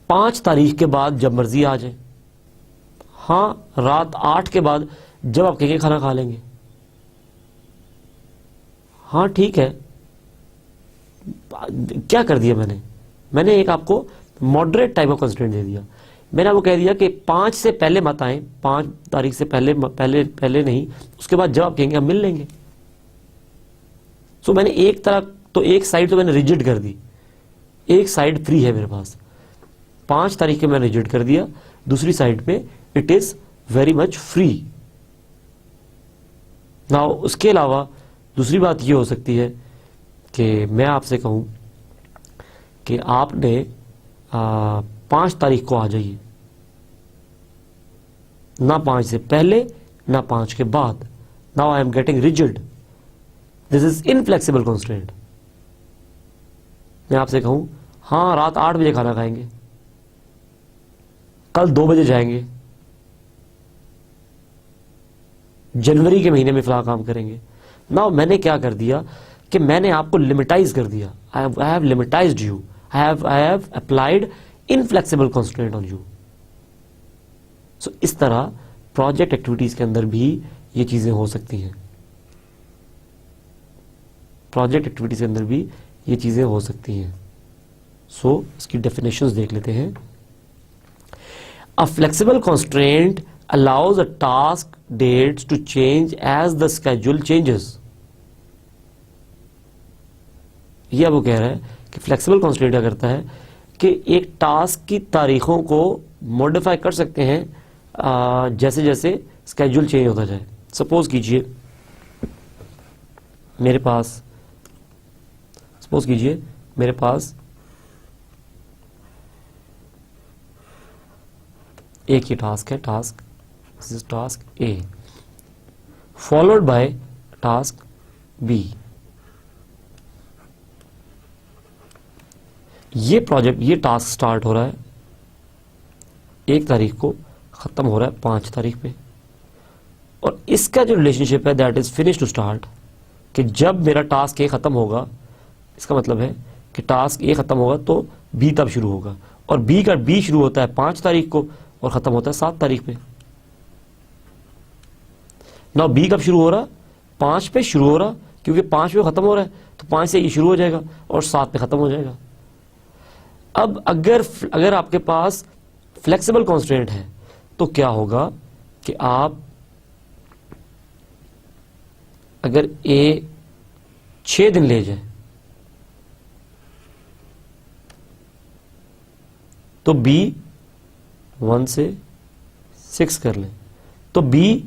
5 तारीख के बाद जब मर्जी आ जाए। हाँ, रात 8 के बाद जब आप कहेंगे खाना खा लेंगे। हाँ ठीक है, क्या कर दिया मैंने एक आपको मॉडरेट टाइप ऑफ कंस्ट्रेंट दे दिया। मैंने आपको कह दिया कि 5 से पहले मत आए, 5 तारीख से पहले नहीं, उसके बाद जब आप कहेंगे हम मिल लेंगे। सो मैंने एक तरह तो एक साइड तो मैंने रिजिड कर दी, एक साइड फ्री है मेरे पास। 5 तारीख के मैंने रिजिड कर दिया, दूसरी साइड पे it is very much free. Now उसके अलावा दूसरी बात ये हो सकती है कि मैं आपसे कहूं कि आपने 5 तारीख को आ जाइए, ना 5 से पहले ना 5 के बाद। Now I am getting rigid, this is inflexible constraint. मैं आपसे कहूं हाँ रात 8 बजे खाना खाएंगे, कल 2 बजे जाएंगे, जनवरी के महीने में फला काम करेंगे। नाउ मैंने क्या कर दिया कि मैंने आपको लिमिटाइज कर दिया। I have limitized you, I have applied inflexible constraint on you. So इस तरह प्रोजेक्ट एक्टिविटीज के अंदर भी ये चीजें हो सकती हैं। प्रोजेक्ट एक्टिविटीज के अंदर भी ये चीजें हो सकती हैं। सो इसकी डेफिनेशंस देख लेते हैं। A flexible constraint allows a task dates to change as the schedule changes. ये अब वो कह रहा है कि फ्लेक्सिबल कॉन्स्ट्रेंट क्या करता है कि एक टास्क की तारीखों को मॉडिफाई कर सकते हैं जैसे जैसे स्केड्यूल चेंज होता जाए। सपोज कीजिए मेरे पास एक ही टास्क है, task this is task A followed by task B। ये टास्क स्टार्ट हो रहा है 1 तारीख को, खत्म हो रहा है 5 तारीख पे। और इसका जो रिलेशनशिप है that is finish to start, कि जब मेरा टास्क A खत्म होगा, इसका मतलब है कि टास्क A खत्म होगा तो B तब शुरू होगा। और B शुरू होता है 5 तारीख को और खत्म होता है 7 तारीख पे। ना B कब शुरू हो रहा? 5 पे शुरू हो रहा, क्योंकि 5 पे खत्म हो रहा है तो 5 से ये शुरू हो जाएगा और 7 पे खत्म हो जाएगा। अब अगर आपके पास फ्लेक्सिबल कॉन्स्ट्रेंट है तो क्या होगा कि आप अगर ए 6 दिन ले जाए तो बी 1 से 6 कर लें, तो बी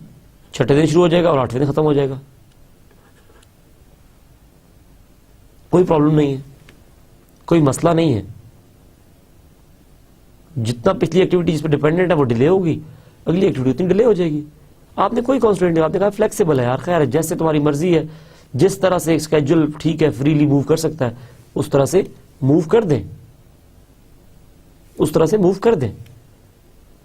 6ठे दिन शुरू हो जाएगा और 8वें दिन खत्म हो जाएगा। कोई प्रॉब्लम नहीं है, कोई मसला नहीं है। जितना पिछली एक्टिविटी जिस पर डिपेंडेंट है वो डिले होगी, अगली एक्टिविटी उतनी डिले हो जाएगी। आपने कोई कॉन्स्टेंट नहीं, आपने कहा फ्लेक्सिबल है यार, खैर जैसे तुम्हारी मर्जी है, जिस तरह से स्केड्यूल ठीक है, फ्रीली मूव कर सकता है, उस तरह से मूव कर दें, उस तरह से मूव कर दें।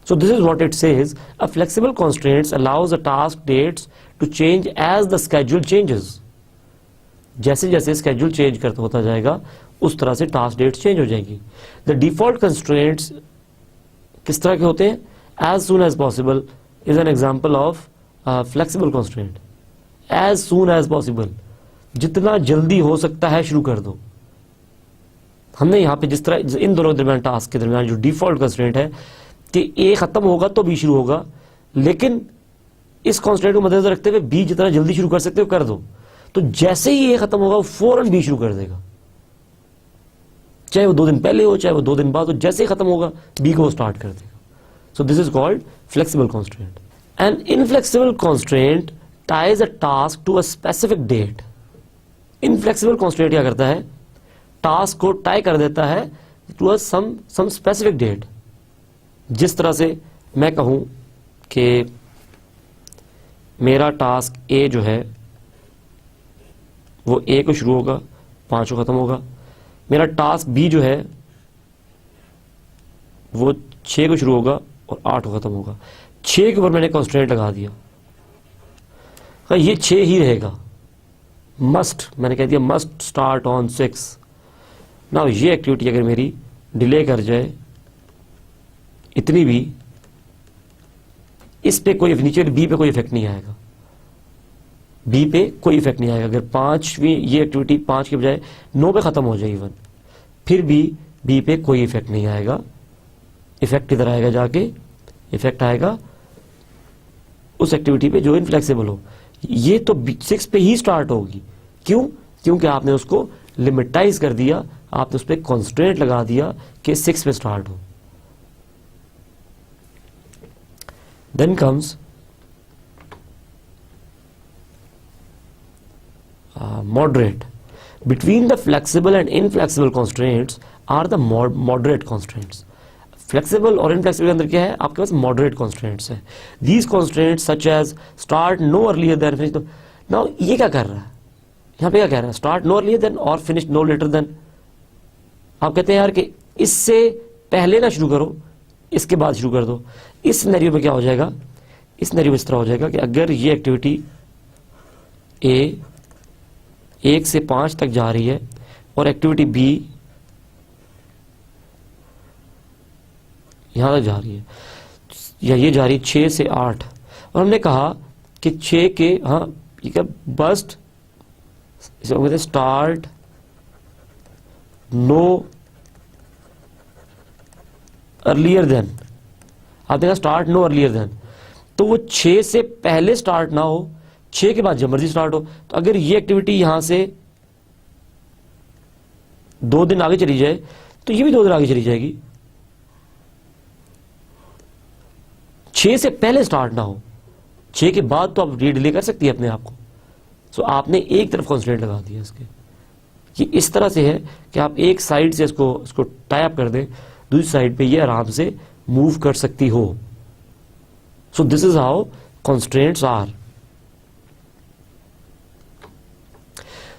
So this is what it says, a flexible constraints allows a task dates to change as the schedule changes. जैसे जैसे स्केड्यूल चेंज करता होता जाएगा उस तरह से टास्क डेट्स चेंज हो जाएगी। द डिफॉल्ट कंस्ट्रेंट्स किस तरह के होते हैं? As soon as possible is an example of flexible constraint. As soon as possible, जितना जल्दी हो सकता है शुरू कर दो। हमने यहाँ पे जिस तरह इन दोनों दरमियान टास्क के दरमियान जो डिफॉल्ट कंस्ट्रेंट है कि ए खत्म होगा तो बी शुरू होगा, लेकिन इस कॉन्स्टेंट को मद्देनजर रखते हुए बी जितना जल्दी शुरू कर सकते हो कर दो। तो जैसे ही ए खत्म होगा वो फौरन बी शुरू कर देगा, चाहे वो 2 दिन पहले हो चाहे वो 2 दिन बाद हो, जैसे ही खत्म होगा बी को स्टार्ट कर देगा। So this is called flexible constant. An inflexible constant ties a task to a specific date. Inflexible constant क्या करता है? टास्क को टाई कर देता है to a some specific date. जिस तरह से मैं कहूं कि मेरा टास्क ए जो है वो ए को शुरू होगा, 5 को खत्म होगा। मेरा टास्क बी जो है वो 6 को शुरू होगा और 8 को खत्म होगा। 6 के ऊपर मैंने कॉन्स्टेंट लगा दिया, ये 6 ही रहेगा, मस्ट, मैंने कह दिया मस्ट स्टार्ट ऑन 6। नाउ ये एक्टिविटी अगर मेरी डिले कर जाए इतनी भी, इस पे कोई नीचे बी पे कोई इफेक्ट नहीं आएगा, बी पे कोई इफेक्ट नहीं आएगा। अगर 5वीं ये एक्टिविटी 5 के बजाय 9 पे खत्म हो जाए इवन, फिर भी बी पे कोई इफेक्ट नहीं आएगा। इफेक्ट किधर आएगा जाके? इफेक्ट आएगा उस एक्टिविटी पे जो इनफ्लेक्सिबल हो। ये तो 6 पे ही स्टार्ट होगी। क्यों? क्योंकि आपने उसको लिमिटाइज कर दिया, आपने उस पर कॉन्स्टेंट लगा दिया कि 6 पे स्टार्ट हो। Then comes moderate. Between the flexible and inflexible constraints are the moderate constraints. Flexible और inflexible के अंदर क्या है? आपके पास moderate constraints है। These constraints such as start no earlier than finish. Now ये क्या कर रहा है? यहाँ पे क्या कह रहा है? Start no earlier than और finish no later than. आप कहते हैं यार कि इससे पहले ना शुरू करो, इसके बाद शुरू कर दो। इस सिनेरियो में क्या हो जाएगा? इस सिनेरियो में इस तरह हो जाएगा कि अगर ये एक्टिविटी ए 1 से 5 तक जा रही है और एक्टिविटी बी यहां तक जा रही है, या ये जा रही है 6 से 8, और हमने कहा कि 6 के ये क्या must start no earlier than. आप देखा स्टार्ट नो अर्लियर देन, तो वो 6 से पहले स्टार्ट ना हो, 6 के बाद जब मर्जी स्टार्ट हो। तो अगर ये एक्टिविटी यहां से 2 दिन आगे चली जाए तो ये भी 2 दिन आगे चली जाएगी। 6 से पहले स्टार्ट ना हो, 6 के बाद तो आप डिले कर सकती है अपने आप को। सो आपने एक तरफ कॉन्स्टेंट लगा दिया इसके। ये इस तरह से है कि आप एक साइड से इसको टाई अप कर दें, दूसरी साइड पे ये आराम से मूव कर सकती हो। सो this is how constraints are.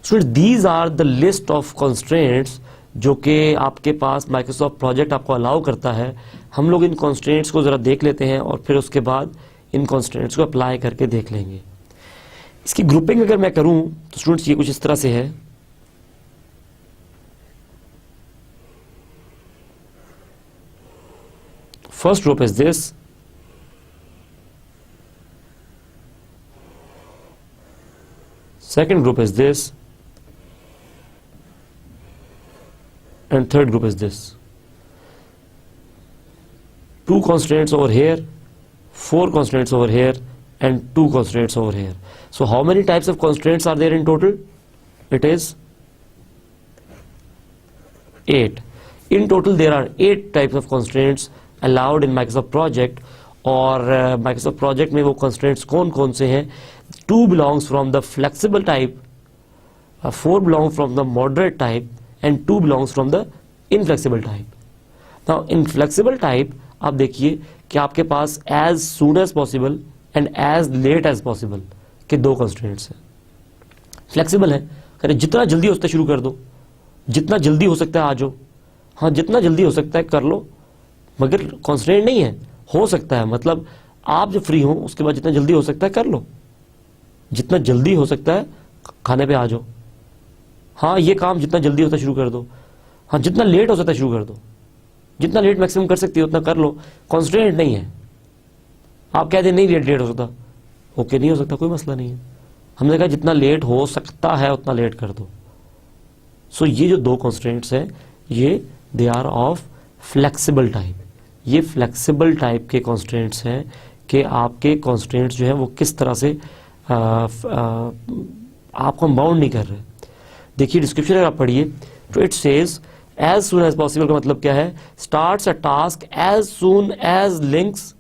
So these are the list of constraints जो कि आपके पास माइक्रोसॉफ्ट प्रोजेक्ट आपको अलाउ करता है। हम लोग इन कॉन्स्ट्रेंट्स को ज़रा देख लेते हैं और फिर उसके बाद इन कॉन्स्ट्रेंट्स को अप्लाई करके देख लेंगे। इसकी ग्रुपिंग अगर मैं करूं तो स्टूडेंट्स ये कुछ इस तरह से है। First group is this, second group is this, and third group is this. Two constraints over here 4 constraints over here and 2 constraints over here. So how many types of constraints are there in total? It is 8. In total there are 8 types of constraints allowed in Microsoft Project. और Microsoft Project में वो constraints कौन कौन से हैं? 2 belongs from the flexible type, 4 belong from the moderate type and 2 belongs from the inflexible type. Now in flexible type आप देखिए कि आपके पास as soon as possible and as late as possible के 2 constraints हैं. Flexible है, करें जितना जल्दी हो सकता है शुरू कर दो, जितना जल्दी हो सकता है आ जाओ, हाँ जितना जल्दी हो सकता है कर लो, मगर constraint नहीं है, हो सकता है, मतलब आप जब फ्री हो उसके बाद जितना जल्दी हो सकता है कर लो, जितना जल्दी हो सकता है खाने पे आ जाओ, हाँ ये काम जितना जल्दी होता है शुरू कर दो, हाँ जितना लेट हो सकता है शुरू कर दो, जितना लेट मैक्सिमम कर सकती हो उतना कर लो, कॉन्स्टेंट नहीं है. आप कहते नहीं लेट हो सकता, ओके नहीं हो सकता, कोई मसला नहीं है. हमने कहा जितना लेट हो सकता है उतना लेट कर दो. सो ये जो 2 कॉन्स्टेंट्स हैं ये they are of flexible type. ये फ्लेक्सिबल टाइप के कॉन्स्टेंट्स हैं कि आपके कॉन्स्टेंट्स जो है वो किस तरह से आपको बाउंड नहीं कर रहे. देखिए डिस्क्रिप्शन अगर आप पढ़िए तो it says as soon as possible का मतलब क्या है? Starts a task as soon as links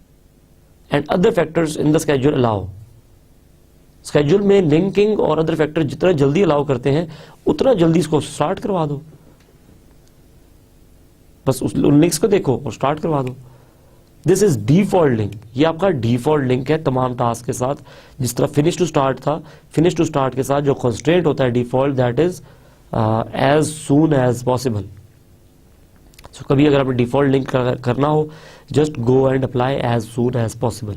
and other factors in the schedule allow. Schedule में लिंकिंग और अदर फैक्टर जितना जल्दी अलाउ करते हैं उतना जल्दी इसको स्टार्ट करवा दो. बस उस लिंक्स को देखो और स्टार्ट करवा दो. This is default link. ये आपका डिफॉल्ट लिंक है तमाम टास्क के साथ. जिस तरह फिनिश टू स्टार्ट था, फिनिश टू स्टार्ट के साथ जो कंस्ट्रेंट होता है default that is as soon as possible. So कभी अगर आपने डिफॉल्ट लिंक करना हो just go and apply as soon as possible.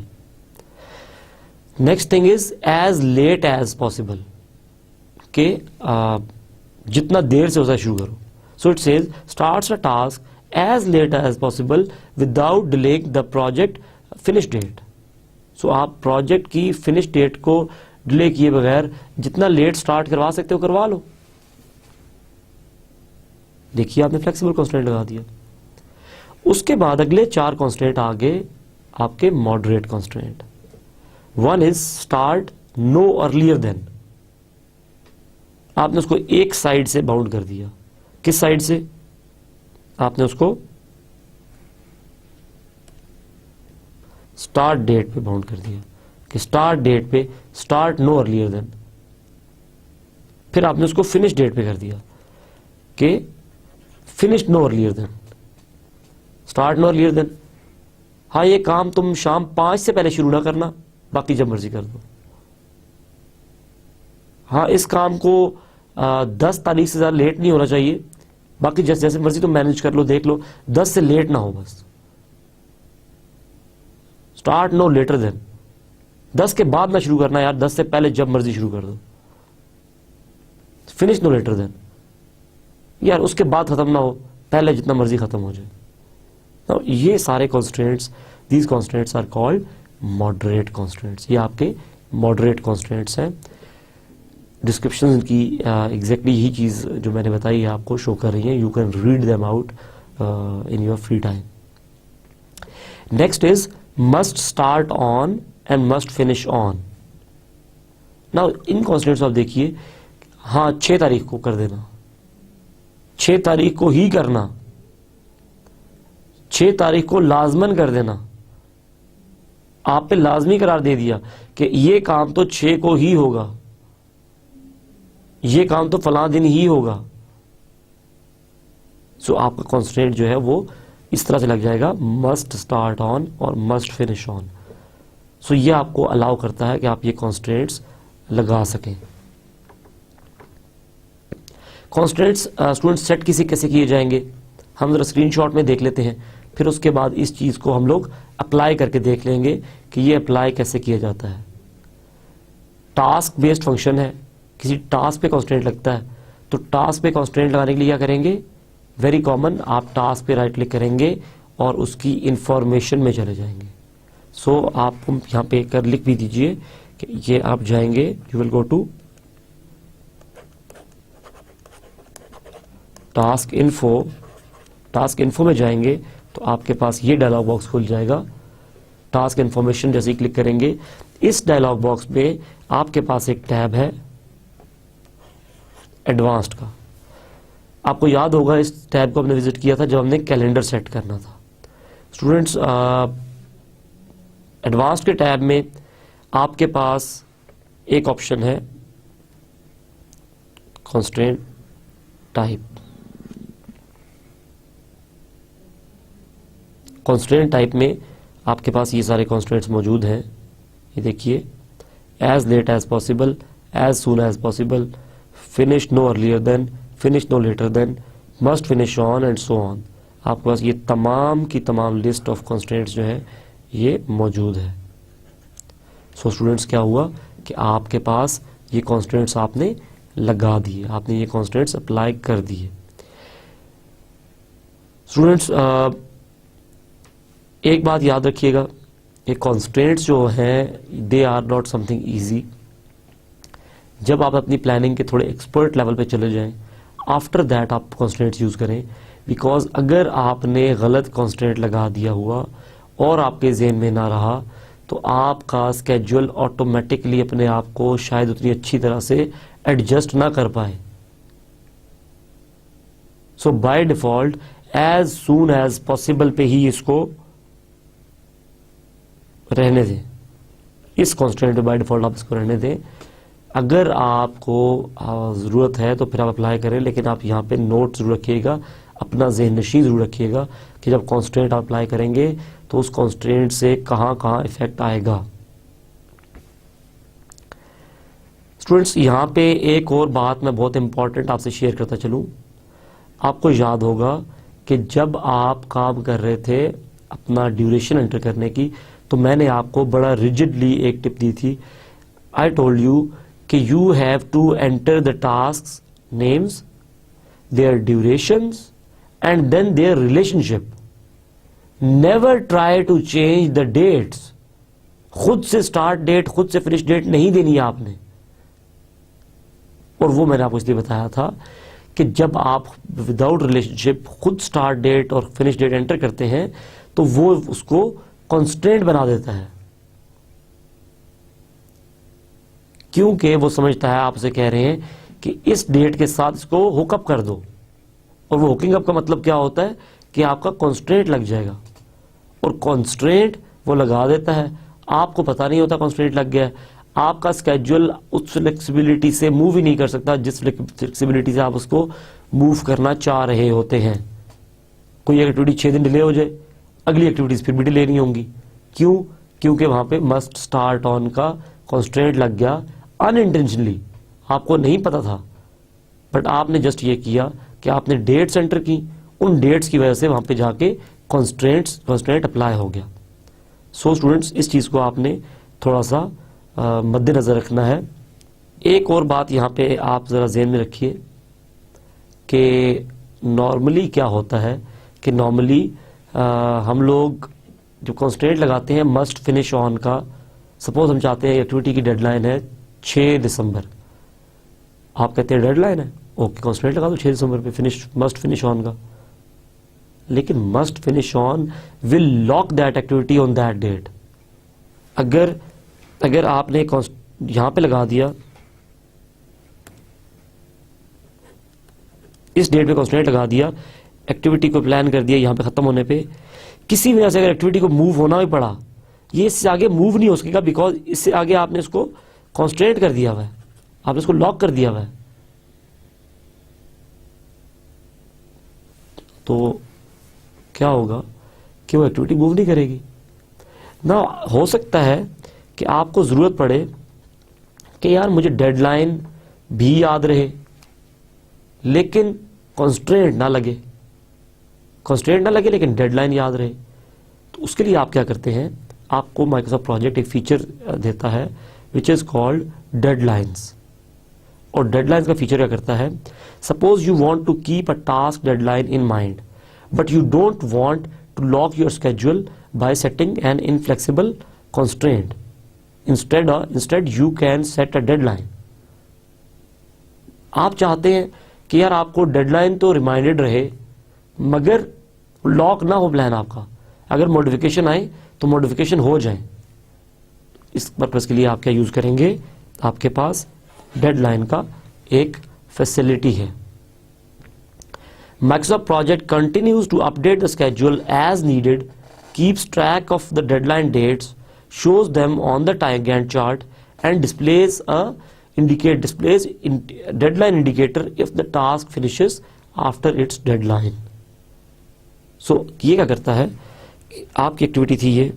Next thing is as late as possible के जितना देर से होता है शुरू करो. So it says starts a task as late as possible without delaying the project finish date. So आप project की फिनिश डेट को डिले किए बगैर जितना लेट स्टार्ट करवा सकते हो करवा लो. देखिए आपने फ्लेक्सिबल कॉन्स्टेंट लगा दिया. उसके बाद अगले 4 कॉन्स्टेंट आगे आपके moderate constant. One is start no earlier than. आपने उसको एक साइड से बाउंड कर दिया. किस साइड से? आपने उसको स्टार्ट डेट पे बाउंड कर दिया कि स्टार्ट डेट पे स्टार्ट नो अर्लियर देन. फिर आपने उसको फिनिश डेट पे कर दिया कि finish no earlier than, start no earlier than. हाँ ये काम तुम शाम 5 से पहले शुरू ना करना, बाकी जब मर्जी कर दो. हाँ इस काम को 10 तारीख से ज्यादा लेट नहीं होना चाहिए, बाकी जैसे जैसे मर्जी तुम मैनेज कर लो, देख लो 10 से लेट ना हो बस. Start no later then. 10 के बाद ना शुरू करना यार, 10 से पहले जब मर्जी शुरू कर दो. फिनिश नो लेटर देन यार उसके बाद खत्म ना हो, पहले जितना मर्जी खत्म हो जाए. तो ये सारे constants, these constants are called moderate constants. ये आपके मॉडरेट कॉन्स्टेंट्स हैं. डिस्क्रिप्शन की एग्जैक्टली यही चीज़ जो मैंने बताई है आपको शो कर रही है. You can read them out in your free time. Next is must start on and must finish on. Now in constants आप देखिए, हाँ 6 तारीख को कर देना, 6 तारीख को ही करना, 6 तारीख को लाजमन कर देना. आप पे लाजमी करार दे दिया कि ये काम तो 6 को ही होगा, ये काम तो फलां दिन ही होगा. सो आपका कॉन्स्टेंट जो है वो इस तरह से लग जाएगा, मस्ट स्टार्ट ऑन और मस्ट फिनिश ऑन. सो ये आपको अलाउ करता है कि आप ये कॉन्स्टेंट्स लगा सकें. कॉन्स्टेंट्स स्टूडेंट सेट किसी कैसे किए जाएंगे हम जरा स्क्रीनशॉट में देख लेते हैं, फिर उसके बाद इस चीज को हम लोग अप्लाई करके देख लेंगे कि ये अप्लाई कैसे किया जाता है. टास्क बेस्ड फंक्शन है, किसी टास्क पे कॉन्स्टेंट लगता है, तो टास्क पे कॉन्स्टेंट लगाने के लिए क्या करेंगे? वेरी कॉमन, आप टास्क पे राइट क्लिक करेंगे और उसकी इंफॉर्मेशन में चले जाएंगे. सो आप यहाँ पे कर लिख भी दीजिए कि ये आप जाएंगे, you will go to task info. Task info में जाएंगे तो आपके पास ये डायलॉग बॉक्स खुल जाएगा टास्क इन्फॉर्मेशन जैसे ही क्लिक करेंगे, इस डायलॉग बॉक्स में आपके पास एक टैब है एडवांस्ड का। आपको याद होगा इस टैब को हमने विजिट किया था जब हमने कैलेंडर सेट करना था। स्टूडेंट्स, एडवांस्ड के टैब में आपके पास एक ऑप्शन है कंस्ट्रेंट टाइप। कंस्ट्रेंट टाइप में आपके पास ये सारे कंस्ट्रेंट्स मौजूद हैं। ये देखिए, as late as possible, as soon as possible, finish no earlier than, finish no later than, must finish on and so on. आपके पास ये तमाम की तमाम लिस्ट ऑफ कंस्ट्रेंट्स जो है ये मौजूद है। सो स्टूडेंट्स, क्या हुआ कि आपके पास ये कंस्ट्रेंट्स आपने लगा दिए, आपने ये कंस्ट्रेंट्स अप्लाई कर दिए। स्टूडेंट्स, एक बात याद रखिएगा, ये कंस्ट्रेंट्स जो हैं they are not something easy. जब आप अपनी प्लानिंग के थोड़े एक्सपर्ट लेवल पे चले जाएं, आफ्टर दैट आप कंस्ट्रेंट्स यूज करें, बिकॉज अगर आपने गलत कंस्ट्रेंट लगा दिया हुआ और आपके ज़हन में ना रहा तो आपका स्केड्यूल ऑटोमेटिकली अपने आप को शायद उतनी अच्छी तरह से एडजस्ट ना कर पाए। So by default as soon as possible पे ही इसको रहने दें। इस कॉन्स्टेंट पे बाय डिफॉल्ट आप इसको रहने दें। अगर आपको ज़रूरत है तो फिर आप अप्लाई करें, लेकिन आप यहाँ पे नोट जरूर रखिएगा, अपना ज़हन नशीं जरूर रखिएगा कि जब कॉन्स्टेंट आप अप्लाई करेंगे तो उस कॉन्स्टेंट से कहाँ कहाँ इफेक्ट आएगा। स्टूडेंट्स, यहाँ पे एक और बात मैं बहुत इंपॉर्टेंट आपसे शेयर करता चलूँ। आपको याद होगा कि जब आप काम कर रहे थे अपना ड्यूरेशन एंटर करने की, तो मैंने आपको बड़ा रिजिडली एक टिप दी थी। आई टोल्ड यू कि you have to enter the task names, their durations and then their relationship. Never try to change the dates. खुद से स्टार्ट डेट, खुद से फिनिश डेट नहीं देनी है आपने। और वो मैंने आपको इसलिए बताया था कि जब आप विदाउट रिलेशनशिप खुद स्टार्ट डेट और फिनिश डेट एंटर करते हैं तो वो उसको कॉन्स्टेंट बना देता है, क्योंकि वो समझता है आपसे कह रहे हैं कि इस डेट के साथ इसको हुकअप कर दो। और वो हुकिंग अप का मतलब क्या होता है कि आपका कॉन्स्ट्रेंट लग जाएगा, और कॉन्स्ट्रेंट वो लगा देता है, आपको पता नहीं होता कॉन्स्ट्रेंट लग गया है। आपका स्केड्यूल उस फ्लेक्सिबिलिटी से मूव ही नहीं कर सकता जिस फ्लेक्सिबिलिटी से आप उसको मूव करना चाह रहे होते हैं। कोई एक्टिविटी 6 दिन डिले हो जाए, अगली एक्टिविटीज फिर भी डिले नहीं होंगी। क्यों? क्योंकि वहां पे मस्ट स्टार्ट ऑन का कॉन्स्ट्रेंट लग गया अनइंटेंशनली। आपको नहीं पता था, बट आपने जस्ट ये किया कि आपने डेट्स एंटर की, उन डेट्स की वजह से वहां पे जाके कॉन्स्ट्रेंट अप्लाई हो गया। सो स्टूडेंट्स, इस चीज को आपने थोड़ा सा मद्देनजर रखना है। एक और बात यहाँ पे आप जरा ज़हन में रखिए कि नॉर्मली क्या होता है कि नॉर्मली हम लोग जो कॉन्स्ट्रेंट लगाते हैं मस्ट फिनिश ऑन का, सपोज हम चाहते हैं एक्टिविटी की डेडलाइन है 6 दिसंबर, आप कहते हैं डेडलाइन है, ओके कॉन्स्ट्रेंट लगा दो 6 दिसंबर पे फिनिश, मस्ट फिनिश ऑन का। लेकिन must finish on will lock that activity on that date. अगर आपने यहां पे लगा दिया इस डेट पे कॉन्स्टेंट लगा दिया, एक्टिविटी को प्लान कर दिया, यहां पे खत्म होने पे किसी वजह से अगर एक्टिविटी को मूव होना भी पड़ा, ये इससे आगे मूव नहीं हो सकेगा, बिकॉज इससे आगे आपने इसको कॉन्स्टेंट कर दिया हुआ है, आपने इसको लॉक कर दिया हुआ है। तो क्या होगा कि वो एक्टिविटी मूव नहीं करेगी ना। हो सकता है कि आपको जरूरत पड़े कि यार मुझे डेडलाइन भी याद रहे लेकिन कॉन्स्ट्रेंट ना लगे, लेकिन डेडलाइन याद रहे। तो उसके लिए आप क्या करते हैं, आपको माइक्रोसॉफ्ट प्रोजेक्ट एक फीचर देता है विच इज कॉल्ड डेडलाइंस। और डेडलाइंस का फीचर क्या करता है, suppose you want to keep a task deadline in mind but you don't want to lock your schedule by setting an inflexible constraint, instead you can set a deadline. आप चाहते हैं कि यार आपको डेडलाइन तो रिमाइंडेड रहे मगर lock ना हो प्लान आपका। अगर मॉडिफिकेशन आए तो मॉडिफिकेशन हो जाए। इस पर्पस के लिए आप क्या यूज करेंगे, आपके पास डेडलाइन का एक फैसिलिटी है। Microsoft project continues to update the schedule as needed, keeps track of the deadline dates, shows them on the time Gantt chart, and displays deadline indicator if the task finishes after its deadline. So ये क्या करता है, आपकी activity थी ये,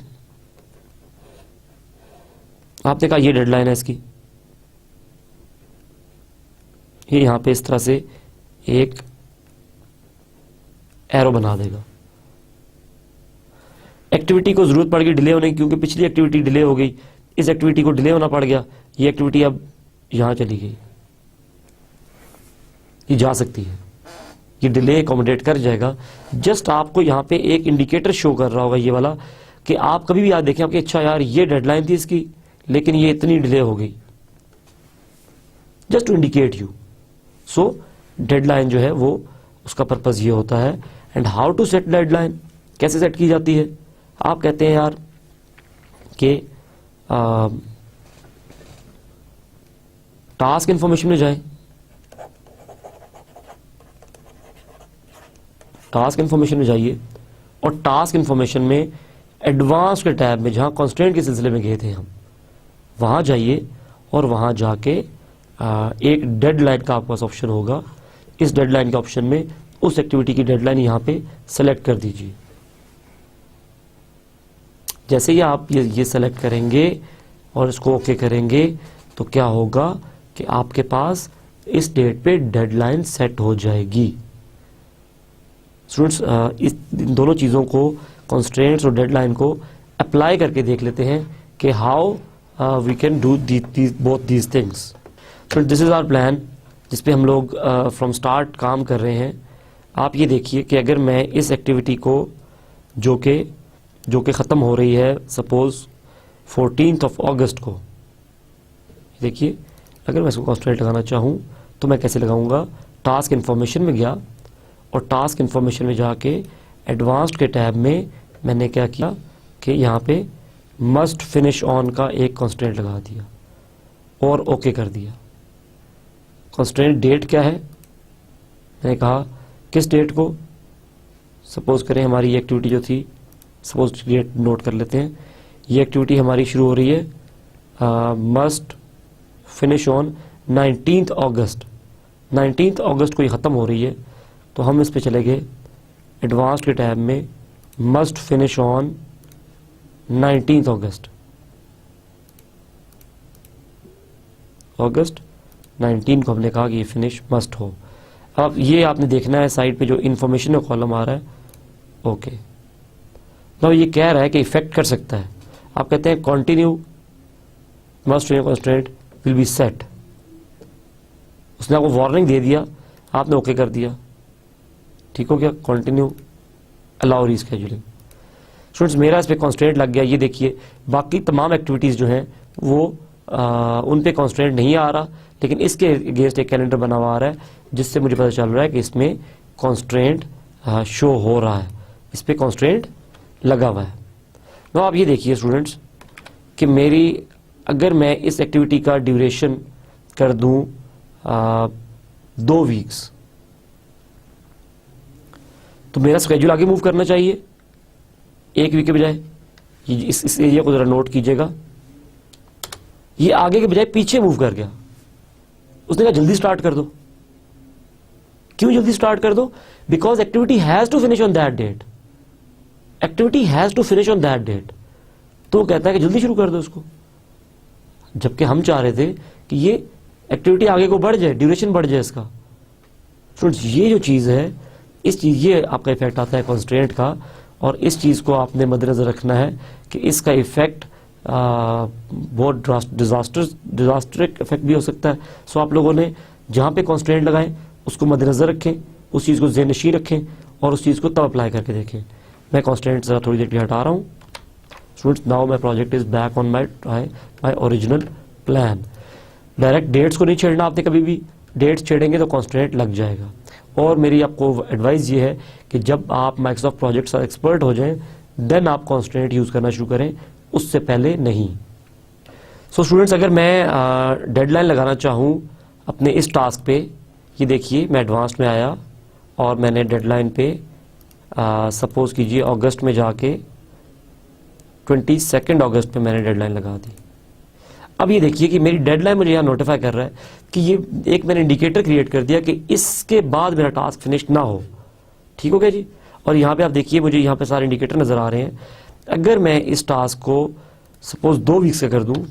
आपने कहा ये डेडलाइन है इसकी, ये यहां पे इस तरह से एक एरो बना देगा। एक्टिविटी को जरूरत पड़ गई डिले होने की, क्योंकि पिछली एक्टिविटी डिले हो गई, इस एक्टिविटी को डिले होना पड़ गया, ये एक्टिविटी अब यहां चली गई, ये जा सकती है, ये डिले अकोमोडेट कर जाएगा। जस्ट आपको यहां पे एक इंडिकेटर शो कर रहा होगा ये वाला, कि आप कभी भी याद देखें आपके, अच्छा यार ये डेडलाइन थी इसकी लेकिन ये इतनी डिले हो गई, just to indicate you. So deadline जो है वो उसका पर्पज ये होता है। And how to set deadline, कैसे सेट की जाती है। आप कहते हैं यार कि टास्क इंफॉर्मेशन में जाएं, टास्क इंफॉर्मेशन में जाइए और टास्क इंफॉर्मेशन में एडवांस के टैब में, जहां कॉन्स्ट्रेंट के सिलसिले में गए थे हम, वहां जाइए और वहां जाके एक डेडलाइन का आपके पास ऑप्शन होगा। इस डेडलाइन के ऑप्शन में उस एक्टिविटी की डेडलाइन यहां पे सेलेक्ट कर दीजिए। जैसे ही आप ये सेलेक्ट करेंगे और इसको ओके करेंगे तो क्या होगा कि आपके पास इस डेट पे डेडलाइन सेट हो जाएगी। स्टूडेंट्स, इस इन दोनों चीज़ों को, कंस्ट्रेंट्स और डेडलाइन को अप्लाई करके देख लेते हैं कि how we can do both these things. So this is our plan, जिस पे हम लोग फ्रॉम स्टार्ट काम कर रहे हैं। आप ये देखिए कि अगर मैं इस एक्टिविटी को जो कि ख़त्म हो रही है सपोज 14 अगस्त को, देखिए अगर मैं इसको कॉन्स्टेंट लगाना चाहूँ तो मैं कैसे लगाऊंगा। टास्क इन्फॉर्मेशन में गया और टास्क इन्फॉर्मेशन में जाके एडवांस्ड के टैब में मैंने क्या किया कि यहाँ पे मस्ट फिनिश ऑन का एक कॉन्स्टेंट लगा दिया और ओके कर दिया। कॉन्स्टेंट डेट क्या है, मैंने कहा किस डेट को, सपोज करें हमारी ये एक्टिविटी जो थी, सपोज डेट नोट कर लेते हैं, ये एक्टिविटी हमारी शुरू हो रही है मस्ट फिनिश ऑन 19 अगस्त। 19 अगस्त को ये ख़त्म हो रही है, तो हम इस पे चले गए एडवांस के टैब में, मस्ट फिनिश ऑन 19 अगस्त। अगस्त 19 को हमने कहा कि ये फिनिश मस्ट हो। अब ये आपने देखना है साइड पे जो इन्फॉर्मेशन का कॉलम आ रहा है, ओके। तो ये कह रहा है कि इफेक्ट कर सकता है। आप कहते हैं continue must constraint will be set. उसने आपको वार्निंग दे दिया, आपने ओके कर दिया, ठीक हो गया। Continue allow rescheduling. स्टूडेंट्स, मेरा इस पे कंस्ट्रेंट लग गया, ये देखिए। बाकी तमाम एक्टिविटीज़ जो हैं वो उन पे कंस्ट्रेंट नहीं आ रहा, लेकिन इसके अगेंस्ट एक कैलेंडर बना हुआ आ रहा है, जिससे मुझे पता चल रहा है कि इसमें कंस्ट्रेंट शो हो रहा है, इस पे कंस्ट्रेंट लगा हुआ है। तो आप ये देखिए स्टूडेंट्स कि मेरी, अगर मैं इस एक्टिविटी का ड्यूरेशन कर दूं 2 वीक्स, तो मेरा स्केड्यूल आगे मूव करना चाहिए 1 वीक के बजाय। इस एरिया को जरा नोट कीजिएगा, ये आगे के बजाय पीछे मूव कर गया। उसने कहा जल्दी स्टार्ट कर दो। क्यों जल्दी स्टार्ट कर दो? Because activity has to finish on that date. Activity has to finish on that date. तो वो कहता है कि जल्दी शुरू कर दो इसको, जबकि हम चाह रहे थे कि ये एक्टिविटी आगे को बढ़ जाए, ड्यूरेशन बढ़ जाए इसका। फ्रेंड्स, ये जो चीज है, इस चीज, ये आपका इफेक्ट आता है कंस्ट्रेंट का, और इस चीज को आपने मद्देनजर रखना है कि इसका इफेक्ट बहुत डिजास्टरिक इफेक्ट भी हो सकता है। सो आप लोगों ने जहां पे कंस्ट्रेंट लगाएं उसको मद्देनजर रखें, उस चीज को ज़हन-नशीं रखें और उस चीज को तब अप्लाई करके देखें। मैं कंस्ट्रेंट जरा थोड़ी देर के लिए हटा रहा हूं। Students, now my project is back on my original plan. Direct dates को नहीं छेड़ना आपने कभी भी, डेट्स छेड़ेंगे तो कंस्ट्रेंट लग जाएगा। और मेरी आपको एडवाइस ये है कि जब आप माइक्रोसॉफ्ट प्रोजेक्ट से एक्सपर्ट हो जाएं, देन आप कॉन्स्ट्रेंट यूज करना शुरू करें, उससे पहले नहीं। सो स्टूडेंट्स, अगर मैं डेडलाइन लगाना चाहूँ अपने इस टास्क पे, ये देखिए मैं एडवांस में आया और मैंने डेडलाइन पे सपोज कीजिए अगस्त में जाके 22 अगस्त पे मैंने डेडलाइन लगा दी। अब ये देखिए कि मेरी डेडलाइन मुझे यहाँ नोटिफाई कर रहा है कि ये एक मैंने इंडिकेटर क्रिएट कर दिया कि इसके बाद मेरा टास्क फिनिश ना हो। ठीक हो गया जी। और यहाँ पे आप देखिए मुझे यहाँ पे सारे इंडिकेटर नजर आ रहे हैं। अगर मैं इस टास्क को सपोज 2 वीक्स का कर दूं,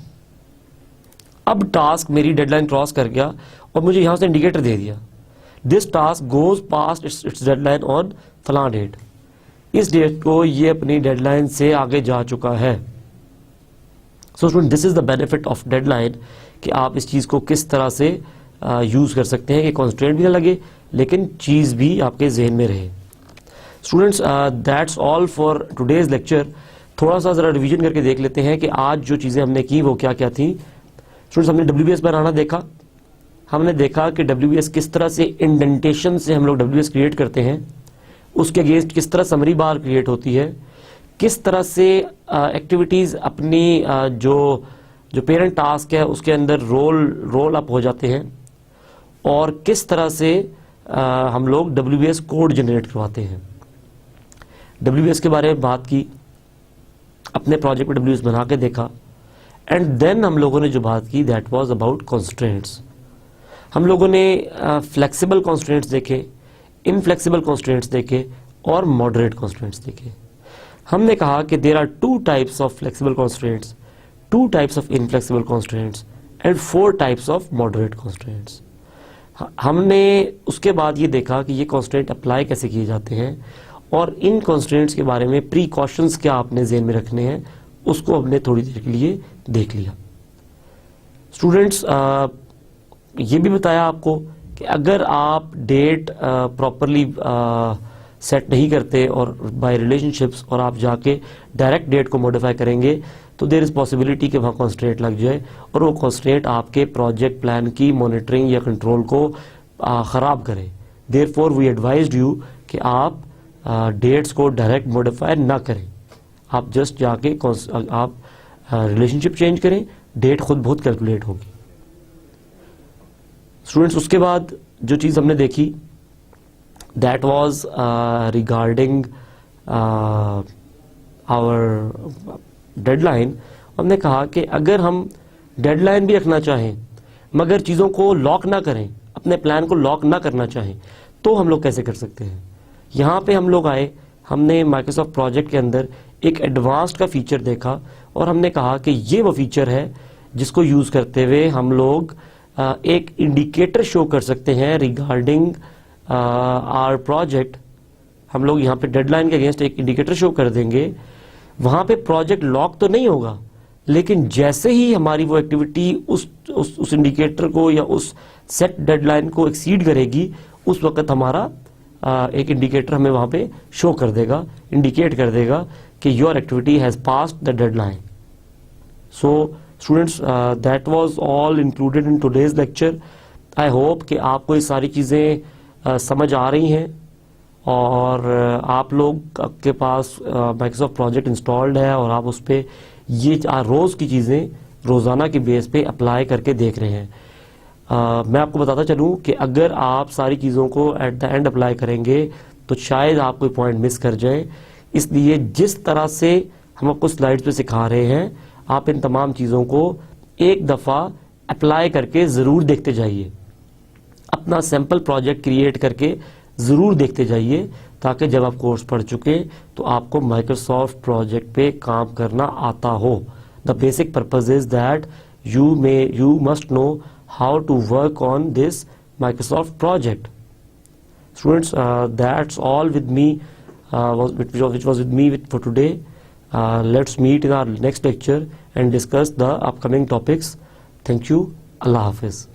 अब टास्क मेरी डेडलाइन क्रॉस कर गया और मुझे यहाँ से इंडिकेटर दे दिया, this task goes past it's deadline on फलां डेट। इस डेट को ये अपनी डेडलाइन से आगे जा चुका है। So student, this is the benefit of deadline कि आप इस चीज को किस तरह से यूज कर सकते हैं कि कॉन्स्ट्रेंट भी ना लगे लेकिन चीज भी आपके जहन में रहे। Students, that's all for today's lecture. थोड़ा सा जरा रिवीजन करके देख लेते हैं कि आज जो चीजें हमने की वो क्या क्या थी। स्टूडेंट्स, हमने WBS बनाना देखा, हमने देखा कि WBS किस तरह से इंडेंटेशन से हम लोग WBS क्रिएट करते हैं, उसके अगेंस्ट किस तरह समरी बार क्रिएट होती है, किस तरह से एक्टिविटीज अपनी जो पेरेंट टास्क है उसके अंदर रोल अप हो जाते हैं, और किस तरह से हम लोग WBS कोड जनरेट करवाते हैं। WBS के बारे में बात की, अपने प्रोजेक्ट में WBS बना के देखा, एंड देन हम लोगों ने जो बात की दैट वाज अबाउट कॉन्स्ट्रेंट्स। हम लोगों ने फ्लेक्सिबल कॉन्स्ट्रेंट्स देखे, इनफ्लेक्सिबल कॉन्स्ट्रेंट्स देखे और मॉडरेट कॉन्स्ट्रेंट्स देखे। हमने कहा कि there are 2 types of flexible constraints, 2 types of inflexible constraints and 4 types of moderate constraints. हमने उसके बाद ये देखा कि ये कॉन्स्ट्रेंट अप्लाई कैसे किए जाते हैं और इन कॉन्स्ट्रेंट्स के बारे में प्रीकॉशंस क्या आपने ज़हन में रखने हैं, उसको हमने थोड़ी देर के लिए देख लिया। स्टूडेंट्स, ये भी बताया आपको कि अगर आप डेट प्रॉपरली सेट नहीं करते और बाय रिलेशनशिप्स और आप जाके डायरेक्ट डेट को मॉडिफाई करेंगे तो देयर इज पॉसिबिलिटी कि वहाँ कॉन्स्ट्रेंट लग जाए और वो कॉन्स्ट्रेंट आपके प्रोजेक्ट प्लान की मॉनिटरिंग या कंट्रोल को ख़राब करे। देयरफॉर वी एडवाइज्ड यू कि आप डेट्स को डायरेक्ट मॉडिफाई ना करें, आप जस्ट जाके आप रिलेशनशिप चेंज करें, डेट खुद बहुत कैलकुलेट होगी। स्टूडेंट्स, उसके बाद जो चीज़ हमने देखी that was regarding our deadline. हमने कहा कि अगर हम डेडलाइन भी रखना चाहें मगर चीज़ों को लॉक ना करें, अपने प्लान को लॉक ना करना चाहें, तो हम लोग कैसे कर सकते हैं। यहाँ पे हम लोग आए, हमने माइक्रोसॉफ्ट प्रोजेक्ट के अंदर एक एडवांस्ड का फीचर देखा और हमने कहा कि ये वो फीचर है जिसको यूज़ करते हुए हम लोग एक इंडिकेटर शो कर सकते हैं रिगार्डिंग आवर प्रोजेक्ट। हम लोग यहाँ पे डेडलाइन के अगेंस्ट एक इंडिकेटर शो कर देंगे। वहाँ पे प्रोजेक्ट लॉक तो नहीं होगा, लेकिन जैसे ही हमारी वो एक्टिविटी उस इंडिकेटर को या उस सेट डेडलाइन को एक्सीड करेगी, उस वक्त हमारा एक इंडिकेटर हमें वहाँ पे शो कर देगा, इंडिकेट कर देगा कि your activity has passed the deadline. So students, that was all included in today's lecture. I hope कि आपको ये सारी चीज़ें समझ आ रही हैं और आप लोग के पास माइक्रोसॉफ्ट प्रोजेक्ट इंस्टॉल्ड है और आप उस पर ये रोज़ की चीज़ें रोज़ाना की बेस पे अप्लाई करके देख रहे हैं। मैं आपको बताता चलूँ कि अगर आप सारी चीज़ों को एट द एंड अप्लाई करेंगे तो शायद आप कोई पॉइंट मिस कर जाए। इसलिए जिस तरह से हम आपको स्लाइड्स पे सिखा रहे हैं, आप इन तमाम चीज़ों को एक दफ़ा अप्लाई करके ज़रूर देखते जाइए, अपना सैम्पल प्रोजेक्ट क्रिएट करके ज़रूर देखते जाइए, ताकि जब आप कोर्स पढ़ चुके तो आपको माइक्रोसॉफ्ट प्रोजेक्ट पे काम करना आता हो। The basic purpose is that you must know how to work on this Microsoft project. Students, that's all with me, which was with me for today. Let's meet in our next lecture and discuss the upcoming topics. Thank you. Allah Hafiz.